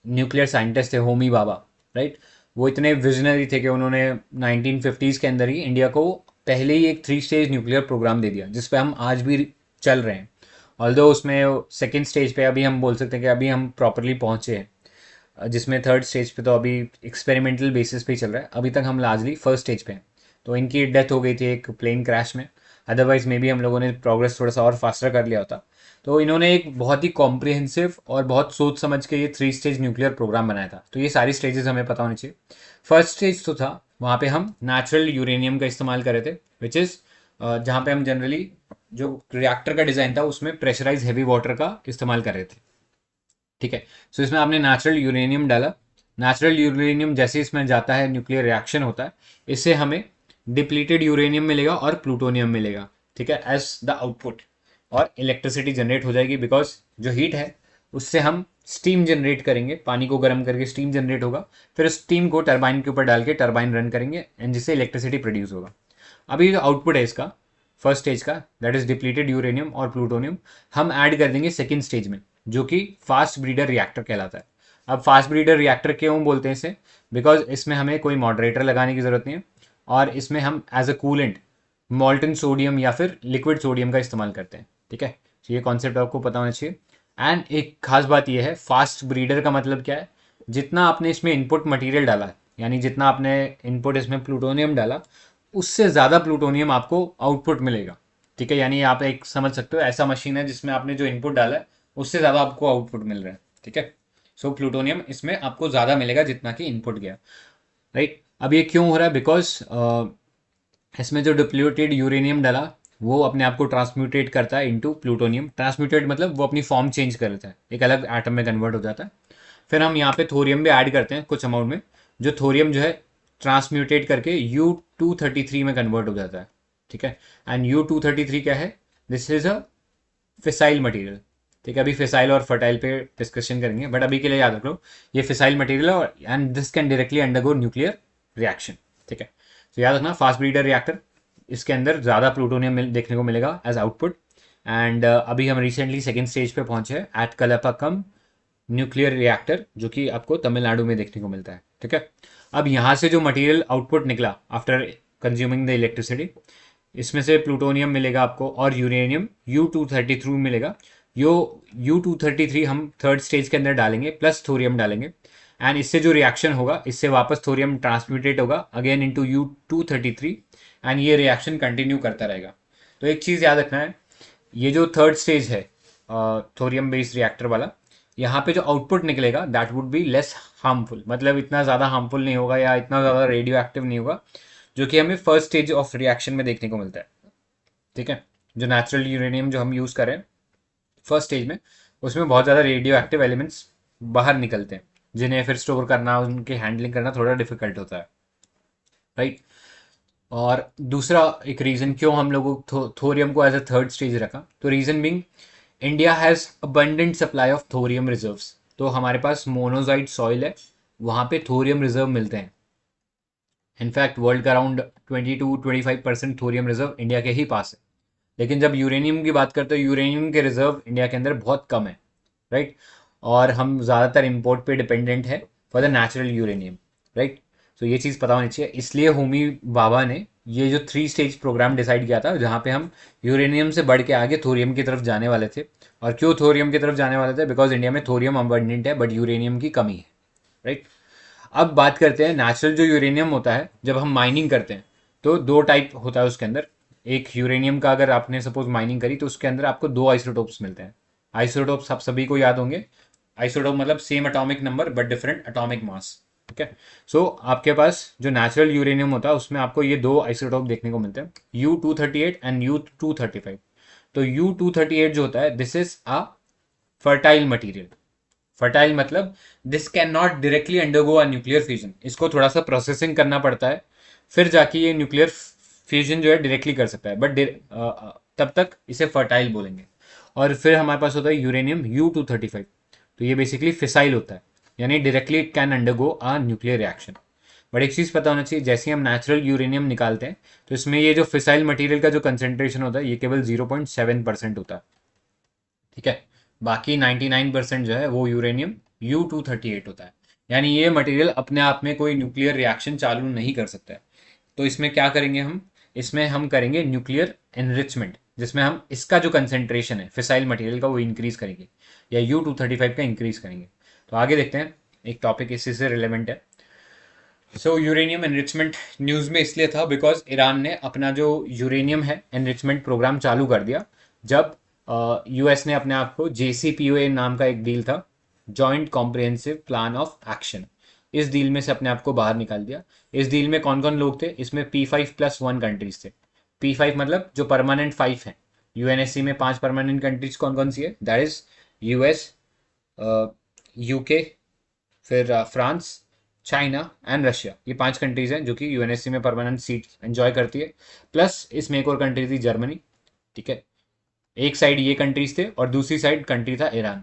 न्यूक्लियर साइंटिस्ट थे होमी भाभा, राइट, वो इतने विजनरी थे कि उन्होंने 1950s के अंदर ही इंडिया को पहले ही एक 3 स्टेज न्यूक्लियर प्रोग्राम दे दिया, जिस पे हम आज भी चल रहे हैं। ऑल्दो उसमें सेकेंड स्टेज पे अभी हम बोल सकते हैं कि अभी हम प्रॉपरली पहुंचे हैं, जिसमें थर्ड स्टेज पे तो अभी एक्सपेरिमेंटल बेसिस पे ही चल रहा है। अभी तक हम लार्जली फर्स्ट स्टेज पे हैं। तो इनकी डेथ हो गई थी एक प्लेन क्रैश में, अदरवाइज मे बी हम लोगों ने प्रोग्रेस थोड़ा सा और फास्टर कर लिया होता। तो इन्होंने एक बहुत ही कॉम्प्रिहेंसिव और बहुत सोच समझ के ये 3 स्टेज न्यूक्लियर प्रोग्राम बनाया था। तो ये सारी स्टेजेस हमें पता होनी चाहिए। फर्स्ट स्टेज तो था वहाँ पे हम नेचुरल यूरेनियम का इस्तेमाल कर रहे थे, विच इज़ जहाँ पे हम जनरली जो रिएक्टर का डिज़ाइन था उसमें प्रेशराइज हैवी वाटर का इस्तेमाल कर रहे थे। ठीक है, सो इसमें आपने नेचुरल यूरेनियम डाला। नेचुरल यूरेनियम जैसे इसमें जाता है न्यूक्लियर रिएक्शन होता है, इससे हमें डिप्लीटेड यूरेनियम मिलेगा और प्लूटोनियम मिलेगा। ठीक है, एज द आउटपुट, और इलेक्ट्रिसिटी जनरेट हो जाएगी बिकॉज जो हीट है उससे हम स्टीम जनरेट करेंगे, पानी को गर्म करके स्टीम जनरेट होगा, फिर उस स्टीम को टरबाइन के ऊपर डाल के टरबाइन रन करेंगे एंड जिससे इलेक्ट्रिसिटी प्रोड्यूस होगा। अभी जो आउटपुट है इसका फर्स्ट स्टेज का दैट इज डिप्लीटेड यूरेनियम और प्लूटोनियम, हम ऐड कर देंगे सेकेंड स्टेज में, जो कि फास्ट ब्रीडर रिएक्टर कहलाता है। अब फास्ट ब्रीडर रिएक्टर क्यों बोलते हैं इसे, बिकॉज इसमें हमें कोई मॉडरेटर लगाने की जरूरत नहीं है, और इसमें हम as a coolant molten sodium या फिर लिक्विड सोडियम का इस्तेमाल करते हैं। ठीक है, तो ये कॉन्सेप्ट आपको पता होना चाहिए। एंड एक खास बात यह है, फास्ट ब्रीडर का मतलब क्या है, जितना आपने इसमें इनपुट मटेरियल डाला है, यानी जितना आपने इनपुट इसमें प्लूटोनियम डाला, उससे ज़्यादा प्लूटोनियम आपको आउटपुट मिलेगा। ठीक है, यानी आप एक समझ सकते हो ऐसा मशीन है जिसमें आपने जो इनपुट डाला है उससे ज़्यादा आपको आउटपुट मिल रहा है। ठीक है, सो प्लूटोनियम इसमें आपको ज़्यादा मिलेगा जितना कि इनपुट गया। राइट, अब ये क्यों हो रहा है, बिकॉज इसमें जो डिप्लीटेड यूरेनियम डाला वो अपने आप को ट्रांसम्यूटेट करता है इनटू प्लूटोनियम। ट्रांसम्यूटेट मतलब वो अपनी फॉर्म चेंज कर लेता है, एक अलग एटम में कन्वर्ट हो जाता है। फिर हम यहाँ पे थोरियम भी ऐड करते हैं कुछ अमाउंट में, जो थोरियम जो है ट्रांसम्यूटेट करके U233 में कन्वर्ट हो जाता है। ठीक है, एंड U233 क्या है, this is a fissile material. ठीक है, अभी फिसाइल और फर्टाइल पे डिस्कशन करेंगे, बट अभी के लिए याद रख लो ये फिसाइल मटेरियल है and this can directly undergo nuclear reaction. ठीक है, तो याद रखना फास्ट ब्रीडर रिएक्टर, इसके अंदर ज़्यादा प्लूटोनियम देखने को मिलेगा एज आउटपुट। एंड अभी हम रिसेंटली सेकेंड स्टेज पे पहुंचे हैं एट कलपक्कम न्यूक्लियर रिएक्टर, जो कि आपको तमिलनाडु में देखने को मिलता है। ठीक है, अब यहाँ से जो मटेरियल आउटपुट निकला आफ्टर कंज्यूमिंग द इलेक्ट्रिसिटी, इसमें से प्लूटोनियम मिलेगा आपको और यूरेनियम U233 मिलेगा। यो U233 हम थर्ड स्टेज के अंदर डालेंगे प्लस थोरियम डालेंगे, एंड इससे जो रिएक्शन होगा इससे वापस थोरियम ट्रांसम्यूटेट होगा अगेन इनटू U233, एंड ये रिएक्शन कंटिन्यू करता रहेगा। तो एक चीज़ याद रखना है, ये जो थर्ड स्टेज है थोरियम बेस्ड रिएक्टर वाला, यहाँ पे जो आउटपुट निकलेगा that would be less harmful, मतलब इतना ज़्यादा हार्मफुल नहीं होगा या इतना ज़्यादा रेडियो एक्टिव नहीं होगा, जो कि हमें फर्स्ट स्टेज ऑफ रिएक्शन में देखने को मिलता है। ठीक है, जो नेचुरल यूरेनियम जो हम यूज़ करें फर्स्ट स्टेज में, उसमें बहुत ज़्यादा रेडियो एक्टिव एलिमेंट्स बाहर निकलते हैं, जिन्हें फिर स्टोर करना, उनकी हैंडलिंग करना थोड़ा डिफिकल्ट होता है। राइट, और दूसरा एक रीज़न क्यों हम लोगों थोरियम को एज अ थर्ड स्टेज रखा, तो reason Bing India has abundant supply of thorium reserves. तो हमारे पास मोनोजाइट सॉइल है, वहाँ पे थोरियम रिजर्व मिलते हैं। इनफैक्ट वर्ल्ड का around 20 to 25% thorium reserve India के ही पास है। लेकिन जब यूरेनियम की बात करते हैं, यूरेनियम के रिजर्व इंडिया के अंदर बहुत कम है। राइट, और हम ज़्यादातर इम्पोर्ट पे डिपेंडेंट है for the natural uranium. Right, तो ये चीज़ पता होनी चाहिए। इसलिए होमी बाबा ने ये जो 3 स्टेज प्रोग्राम डिसाइड किया था, जहाँ पे हम यूरेनियम से बढ़ के आगे थोरियम की तरफ जाने वाले थे। और क्यों थोरियम की तरफ जाने वाले थे? बिकॉज इंडिया में थोरियम अबंडेंट है बट यूरेनियम की कमी है, राइट। अब बात करते हैं नेचुरल जो यूरेनियम होता है, जब हम माइनिंग करते हैं तो 2 टाइप होता है उसके अंदर। एक यूरेनियम का अगर आपने सपोज माइनिंग करी तो उसके अंदर आपको 2 आइसोटोप्स मिलते हैं। आइसोटोप्स आप सभी को याद होंगे। आइसोटोप मतलब same atomic number but different atomic mass, ठीक है। सो आपके पास जो नेचुरल यूरेनियम होता है उसमें आपको ये 2 आइसोटोप देखने को मिलते हैं, U238 एंड U235। तो U238 जो होता है, this is a fertile material. Fertile मतलब this can not directly undergo a nuclear fusion, इसको थोड़ा सा प्रोसेसिंग करना पड़ता है, फिर जाके ये न्यूक्लियर फ्यूजन जो है डायरेक्टली कर सकता है, बट तब तक इसे फर्टाइल बोलेंगे। और फिर हमारे पास होता है यूरेनियम U235। तो ये बेसिकली फिसाइल होता है, यानी directly it can undergo a nuclear reaction. But एक चीज़ पता होना चाहिए, जैसे ही हम नेचुरल यूरेनियम निकालते हैं तो इसमें ये जो फिसाइल मटेरियल का जो कंसेंट्रेशन होता है ये केवल 0.7% होता है, ठीक है। बाकी 99% जो है वो यूरेनियम U238 होता है। यानी ये मटेरियल अपने आप में कोई न्यूक्लियर रिएक्शन चालू नहीं कर सकता है। तो इसमें क्या करेंगे हम? इसमें हम करेंगे न्यूक्लियर एनरिचमेंट, जिसमें हम इसका जो कंसेंट्रेशन है फिसाइल मटेरियल का वो इंक्रीज करेंगे, या U235 का इंक्रीज करेंगे। तो आगे देखते हैं, एक टॉपिक इसी से रिलेवेंट है। सो यूरेनियम एनरिचमेंट न्यूज़ में इसलिए था बिकॉज ईरान ने अपना जो यूरेनियम है एनरिचमेंट प्रोग्राम चालू कर दिया, जब यूएस ने अपने आप को JCPOA नाम का एक डील था, joint comprehensive plan of action, इस डील में से अपने आप को बाहर निकाल दिया। इस डील में कौन कौन लोग थे? इसमें P5+1 कंट्रीज थे। P5 मतलब जो परमानेंट 5 हैं। UNSC में 5 परमानेंट कंट्रीज कौन कौन सी है? दैट इज US, UK, फिर फ्रांस, चाइना एंड रशिया। ये 5 कंट्रीज हैं जो कि UNSC में परमानेंट सीट एंजॉय करती है। प्लस इसमें एक और कंट्री थी, जर्मनी, ठीक है। एक साइड ये कंट्रीज थे और दूसरी साइड कंट्री था ईरान।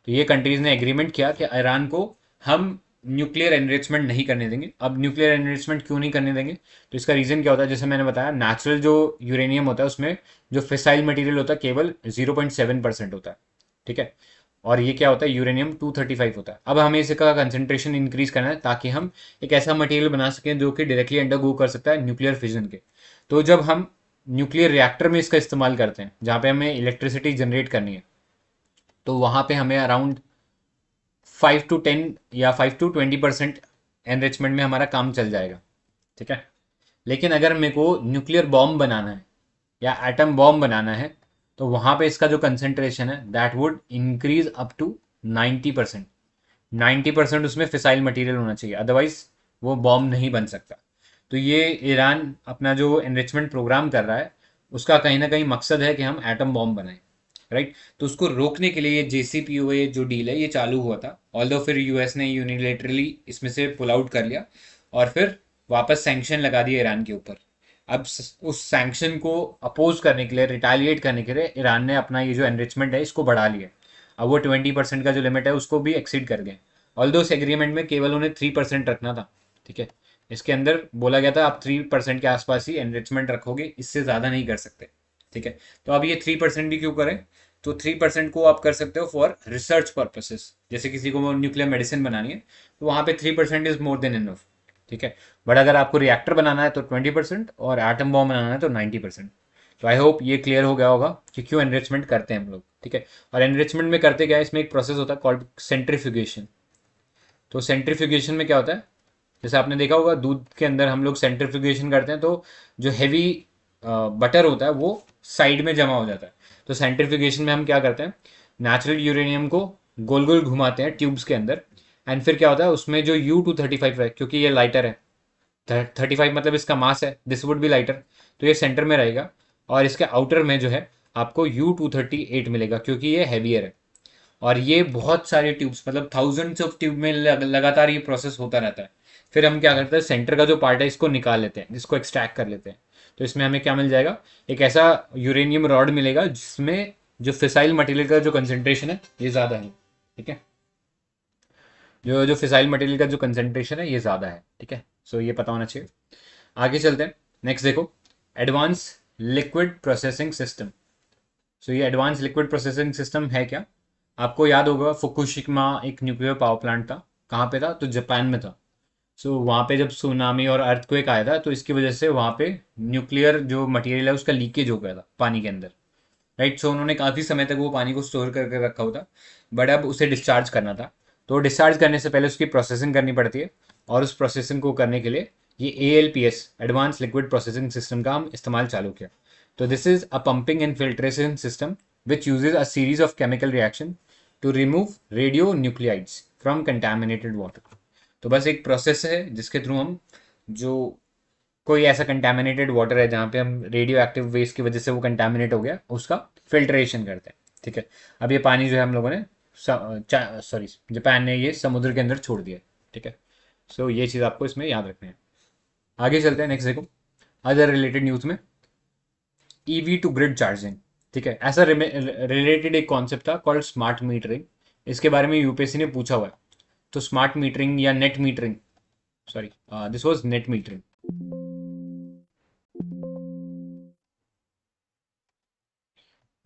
तो ये कंट्रीज ने एग्रीमेंट किया कि ईरान को हम न्यूक्लियर एनरिचमेंट नहीं करने देंगे। अब न्यूक्लियर एनरिचमेंट क्यों नहीं करने देंगे? तो इसका रीज़न क्या होता है? जैसे मैंने बताया, नेचुरल जो यूरेनियम होता है उसमें जो फिसाइल मटेरियल होता है केवल 0.7% होता है, ठीक है। और ये क्या होता है? यूरेनियम 235 होता है। अब हमें इसका कंसेंट्रेशन इंक्रीज करना है ताकि हम एक ऐसा मटेरियल बना सकें जो कि डायरेक्टली अंडरगो कर सकता है न्यूक्लियर फिजन के। तो जब हम न्यूक्लियर रिएक्टर में इसका इस्तेमाल करते हैं, जहाँ पे हमें इलेक्ट्रिसिटी जनरेट करनी है, तो वहाँ पे हमें अराउंड 5 to 10 या 5 to 20% एनरिचमेंट में हमारा काम चल जाएगा, ठीक है। लेकिन अगर मेरे को न्यूक्लियर बॉम्ब बनाना है या एटम बॉम्ब बनाना है, तो वहाँ पे इसका जो कंसेंट्रेशन है that would increase up to 90%। 90% उसमें फिसाइल मटेरियल होना चाहिए, अदरवाइज वो बॉम्ब नहीं बन सकता। तो ये ईरान अपना जो एनरिचमेंट प्रोग्राम कर रहा है उसका कहीं ना कहीं मकसद है कि हम एटम बॉम्ब बनाएं, राइट। तो उसको रोकने के लिए ये JCPOA जो डील है ये चालू हुआ था। ऑल्दो फिर यूएस ने यूनिलेटरली इसमें से पुल आउट कर लिया और फिर वापस सैंक्शन लगा दिया ईरान के ऊपर। अब उस सैंक्शन को अपोज करने के लिए, रिटालिएट करने के लिए, ईरान ने अपना ये जो एनरिचमेंट है इसको बढ़ा लिया। अब वो 20% का जो लिमिट है उसको भी एक्सीड कर गए। ऑल्दो इस एग्रीमेंट में केवल उन्हें 3% रखना था, ठीक है। इसके अंदर बोला गया था आप 3% के आसपास ही एनरिचमेंट रखोगे, इससे ज़्यादा नहीं कर सकते, ठीक है। तो अब ये 3% ही क्यों करें? तो 3% को आप कर सकते हो फॉर रिसर्च पर्पसेस, जैसे किसी को न्यूक्लियर मेडिसिन बनानी है तो वहाँ पे 3% इज मोर देन इनफ, ठीक है। बट अगर आपको रिएक्टर बनाना है तो 20% और एटम बॉम्ब बनाना है तो 90%। तो आई होप ये क्लियर हो गया होगा कि क्यों एनरिचमेंट करते हैं हम लोग, ठीक है। और एनरिचमेंट में करते क्या है, इसमें एक प्रोसेस होता है कॉल्ड सेंट्रीफ्यूगेशन। तो सेंट्रीफ्यूगेशन में क्या होता है? जैसे आपने देखा होगा दूध के अंदर हम लोग सेंट्रीफ्यूगेशन करते हैं तो जो हैवी बटर होता है वो साइड में जमा हो जाता है। तो सेंट्रीफ्यूगेशन में हम क्या करते हैं, नेचुरल यूरेनियम को गोल गोल घुमाते हैं ट्यूब्स के अंदर, एंड फिर क्या होता है उसमें जो U235 है, क्योंकि ये लाइटर है, 35 मतलब इसका मास है, दिस वुड बी लाइटर, तो ये सेंटर में रहेगा। और इसके आउटर में जो है आपको U238 मिलेगा क्योंकि ये हैवियर है। और ये बहुत सारे ट्यूब्स, मतलब थाउजेंड्स ऑफ ट्यूब में लगातार ये प्रोसेस होता रहता है। फिर हम क्या करते हैं, सेंटर का जो पार्ट है इसको निकाल लेते हैं, जिसको एक्सट्रैक्ट कर लेते हैं। तो इसमें हमें क्या मिल जाएगा? एक ऐसा यूरेनियम रॉड मिलेगा जिसमें जो फिसाइल मटेरियल का जो कंसेंट्रेशन है ये ज़्यादा है, ठीक है। जो जो फिसाइल मटेरियल का जो कंसेंट्रेशन है ये ज़्यादा है, ठीक है। सो ये पता होना चाहिए। आगे चलते हैं, नेक्स्ट देखो, एडवांस लिक्विड प्रोसेसिंग सिस्टम। सो ये एडवांस लिक्विड प्रोसेसिंग सिस्टम है क्या? आपको याद होगा फुकुशिमा एक न्यूक्लियर पावर प्लांट था, कहाँ पे था? तो जापान में था। सो वहाँ पे जब सुनामी और अर्थक्वेक आया था तो इसकी वजह से वहाँ पे न्यूक्लियर जो मटेरियल है उसका लीकेज हो गया था पानी के अंदर, राइट। सो उन्होंने काफ़ी समय तक वो पानी को स्टोर करके रखा हुआ था, बट अब उसे डिस्चार्ज करना था। तो डिस्चार्ज करने से पहले उसकी प्रोसेसिंग करनी पड़ती है, और उस प्रोसेसिंग को करने के लिए ये ALPS advance liquid processing system का हम इस्तेमाल चालू किया। तो this is a pumping and filtration system which uses a series of chemical reaction to remove radionuclides from contaminated water. तो बस एक प्रोसेस है जिसके थ्रू हम जो कोई ऐसा कंटेमिनेटेड वाटर है जहाँ पे हम रेडियो एक्टिव वेस्ट की वजह से वो कंटेमिनेट हो गया, उसका फिल्ट्रेशन करते हैं, ठीक है। अब ये पानी जो है हम लोगों ने सॉरी जापान ने ये समुद्र के अंदर छोड़ दिया, ठीक है। सो ये चीज़ आपको इसमें याद रखनी है। आगे चलते हैं, नेक्स्ट देखो अदर रिलेटेड न्यूज़ में EV टू ग्रिड चार्जिंग, ठीक है। ऐसा रिलेटेड एक कॉन्सेप्ट था कॉल्ड स्मार्ट मीटरिंग, इसके बारे में यूपीएससी ने पूछा हुआ है। तो स्मार्ट मीटरिंग या net metering, sorry this was net metering.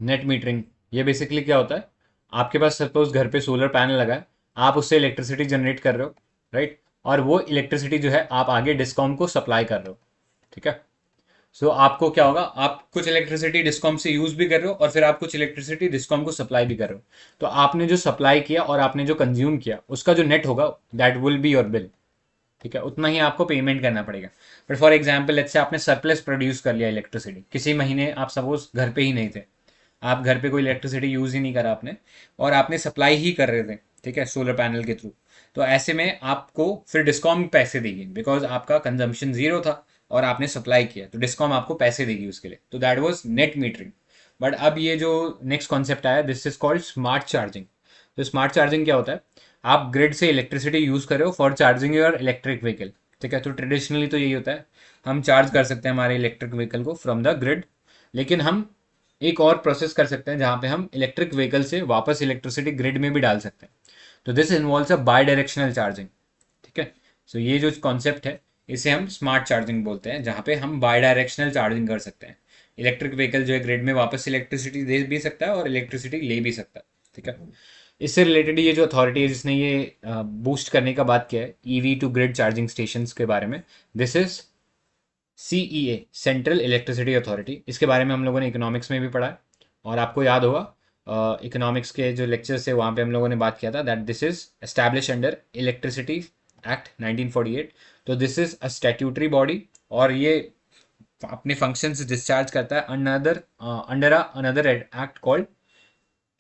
Net metering ये बेसिकली क्या होता है, आपके पास सपोज घर पे सोलर पैनल लगा है, आप उससे इलेक्ट्रिसिटी जनरेट कर रहे हो, राइट। और वो इलेक्ट्रिसिटी जो है आप आगे डिस्कॉम को सप्लाई कर रहे हो, ठीक है। सो आपको क्या होगा, आप कुछ इलेक्ट्रिसिटी डिस्कॉम से यूज भी कर रहे हो और फिर आप कुछ इलेक्ट्रिसिटी डिस्कॉम को सप्लाई भी कर रहे हो। तो आपने जो सप्लाई किया और आपने जो कंज्यूम किया उसका जो नेट होगा that will be your bill, ठीक है। उतना ही आपको पेमेंट करना पड़ेगा। But for example let's say आपने सरप्लस प्रोड्यूस कर लिया इलेक्ट्रिसिटी, किसी महीने आप सपोज घर पे ही नहीं थे, आप घर पे कोई इलेक्ट्रिसिटी यूज ही नहीं करा आपने, और आपने सप्लाई ही कर रहे थे, ठीक है, सोलर पैनल के थ्रू। तो ऐसे में आपको फिर डिस्कॉम पैसे देगी बिकॉज आपका कंजम्पशन जीरो था और आपने सप्लाई किया, तो डिस्कॉम आपको पैसे देगी उसके लिए। तो that was net metering. But अब ये जो नेक्स्ट कॉन्सेप्ट आया this is called smart charging. तो स्मार्ट चार्जिंग क्या होता है, आप ग्रिड से इलेक्ट्रिसिटी यूज कर रहे हो for charging your electric vehicle, ठीक है। तो ट्रेडिशनली तो यही होता है, हम चार्ज कर सकते हैं हमारे इलेक्ट्रिक व्हीकल को फ्रॉम द ग्रिड, लेकिन हम एक और प्रोसेस कर सकते हैं जहाँ पे हम इलेक्ट्रिक व्हीकल से वापस इलेक्ट्रिसिटी ग्रिड में भी डाल सकते हैं। तो this involves a by directional charging, ठीक है। सो ये जो कॉन्सेप्ट है इसे हम स्मार्ट चार्जिंग बोलते हैं, जहाँ पे हम बाई डायरेक्शनल चार्जिंग कर सकते हैं। इलेक्ट्रिक व्हीकल जो है ग्रिड में वापस इलेक्ट्रिसिटी दे भी सकता है और इलेक्ट्रिसिटी ले भी सकता है, ठीक है। इससे रिलेटेड ये जो अथॉरिटी है जिसने ये बूस्ट करने का बात किया है EV to grid charging station के बारे में, this is CEA central electricity authority. इसके बारे में हम लोगों ने इकोनॉमिक्स में भी पढ़ा है, और आपको याद होगा इकोनॉमिक्स के जो लेक्चर्स थे वहाँ पे हम लोगों ने बात किया था that this is establish under electricity act 1948। तो this is a statutory body, और ये अपने फंक्शंस डिस्चार्ज करता है under another act called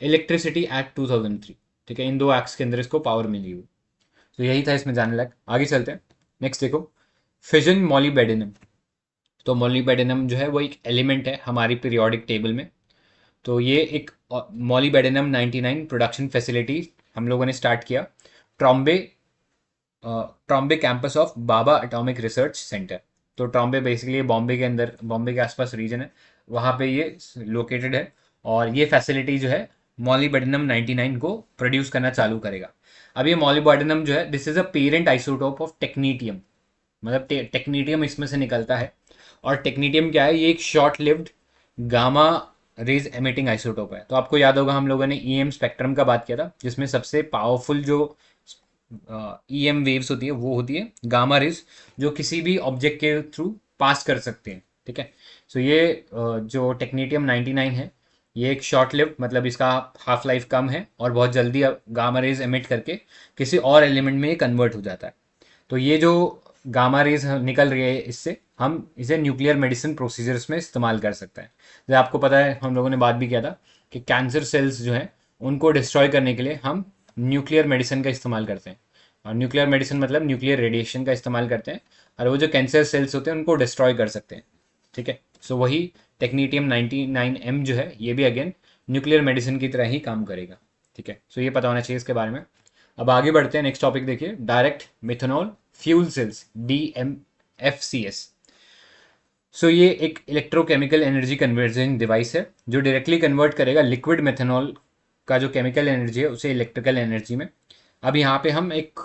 electricity act 2003, ठीक है। इन दो एक्ट्स के अंदर इसको पावर मिली हुई। तो यही था इसमें जानने लायक। आगे चलते हैं, नेक्स्ट देखो फिजन मॉलिबेडेनम। तो मोलिबेडेनम जो है वो एक एलिमेंट है हमारी पीरियोडिक टेबल में। तो ये एक मोलिबेडेनम 99 प्रोडक्शन फैसिलिटी हम लोगों ने स्टार्ट किया Trombay Trombay campus of Baba atomic research centre. तो ट्रॉम्बे बेसिकली बॉम्बे के अंदर, बॉम्बे के आसपास रीजन है, वहाँ पे ये लोकेटेड है। और ये फैसिलिटी जो है मोलिबेडेनम 99 को प्रोड्यूस करना चालू करेगा। अब ये मोलिबेडेनम जो है this is a parent isotope of technetium, मतलब टेक्नीटियम इसमें से निकलता है। और टेक्नीटियम क्या है, ये एक short lived gamma rays emitting isotope है। तो आपको याद होगा हम लोगों ने EM स्पेक्ट्रम का बात किया था, जिसमें सबसे पावरफुल जो EM वेव्स होती है वो होती है गामा रेज, जो किसी भी ऑब्जेक्ट के थ्रू पास कर सकते हैं, ठीक है। सो ये जो टेक्नीटियम 99 है ये एक शॉर्ट लिव्ड, मतलब इसका हाफ लाइफ कम है और बहुत जल्दी गामा रेज एमिट करके किसी और एलिमेंट में कन्वर्ट हो जाता है। तो ये जो गामा रेज निकल रही है इससे हम इसे न्यूक्लियर मेडिसिन प्रोसीजर्स में इस्तेमाल कर सकते हैं। जैसे आपको पता है हम लोगों ने बात भी किया था कि कैंसर सेल्स जो हैं उनको डिस्ट्रॉय करने के लिए हम न्यूक्लियर मेडिसिन का इस्तेमाल करते हैं। और न्यूक्लियर मेडिसिन मतलब न्यूक्लियर रेडिएशन का इस्तेमाल करते हैं, और वो जो कैंसर सेल्स होते हैं उनको डिस्ट्रॉय कर सकते हैं, ठीक है। सो वही टेक्नीटियम 99M जो है ये भी अगेन न्यूक्लियर मेडिसिन की तरह ही काम करेगा, ठीक है। सो ये पता होना चाहिए इसके बारे में। अब आगे बढ़ते हैं, नेक्स्ट टॉपिक देखिए direct methanol fuel cells DMFCS। सो ये एक इलेक्ट्रोकेमिकल एनर्जी कन्वर्जन डिवाइस है जो डायरेक्टली कन्वर्ट करेगा लिक्विड मेथेनॉल का जो केमिकल एनर्जी है उसे इलेक्ट्रिकल एनर्जी में। अब यहाँ पे हम एक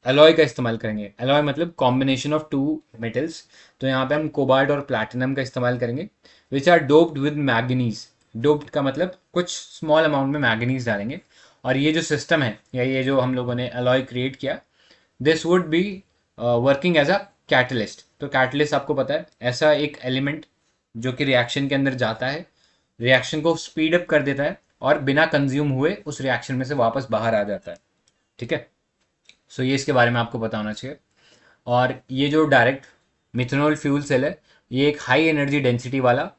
अलॉय का इस्तेमाल करेंगे। अलॉय मतलब कॉम्बिनेशन ऑफ टू मेटल्स। तो यहाँ पे हम कोबाल्ट और प्लैटिनम का इस्तेमाल करेंगे which are doped with manganese. Doped का मतलब कुछ स्मॉल अमाउंट में मैग्नीज डालेंगे। और ये जो सिस्टम है या ये जो हम लोगों ने अलॉय क्रिएट किया, this would be working as a catalyst. तो कैटलिस्ट आपको पता है ऐसा एक एलिमेंट जो कि रिएक्शन के अंदर जाता है, रिएक्शन को स्पीड अप कर देता है और बिना कंज्यूम हुए उस रिएक्शन में से वापस बाहर आ जाता है। ठीक है, सो ये इसके बारे में आपको पता होना चाहिए। और ये जो डायरेक्ट मिथेनॉल फ्यूल सेल है, ये एक हाई एनर्जी डेंसिटी वाला,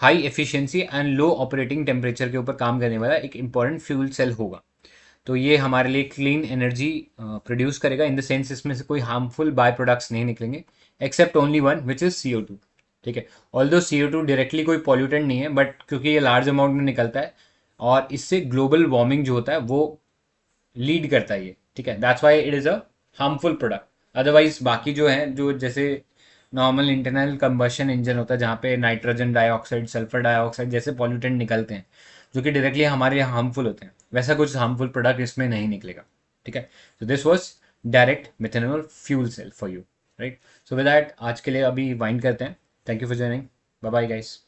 high efficiency and low operating temperature के ऊपर काम करने वाला एक इंपॉर्टेंट फ्यूल सेल होगा। तो ये हमारे लिए क्लीन एनर्जी प्रोड्यूस करेगा, इन द सेंस इसमें से कोई हार्मफुल बाय प्रोडक्ट्स नहीं निकलेंगे except only one which is CO2। ठीक है, ऑल्दो CO2 डायरेक्टली कोई पॉल्यूटेंट नहीं है, बट क्योंकि ये लार्ज अमाउंट में निकलता है और इससे ग्लोबल वार्मिंग जो होता है वो लीड करता है ये। ठीक है, that's why it is a harmful product. Otherwise बाकी जो है, जो जैसे नॉर्मल इंटरनल कंबशन इंजन होता है जहाँ पे नाइट्रोजन डाइऑक्साइड, सल्फर डाइऑक्साइड जैसे पॉल्यूटेंट निकलते हैं जो कि डायरेक्टली हमारे यहाँ हार्मफुल होते हैं, वैसा कुछ हार्मफुल प्रोडक्ट इसमें नहीं निकलेगा। ठीक है, so this was direct methanol fuel cell for you, right. So with that आज के लिए अभी वाइंड करते हैं। Thank you for joining, bye bye guys.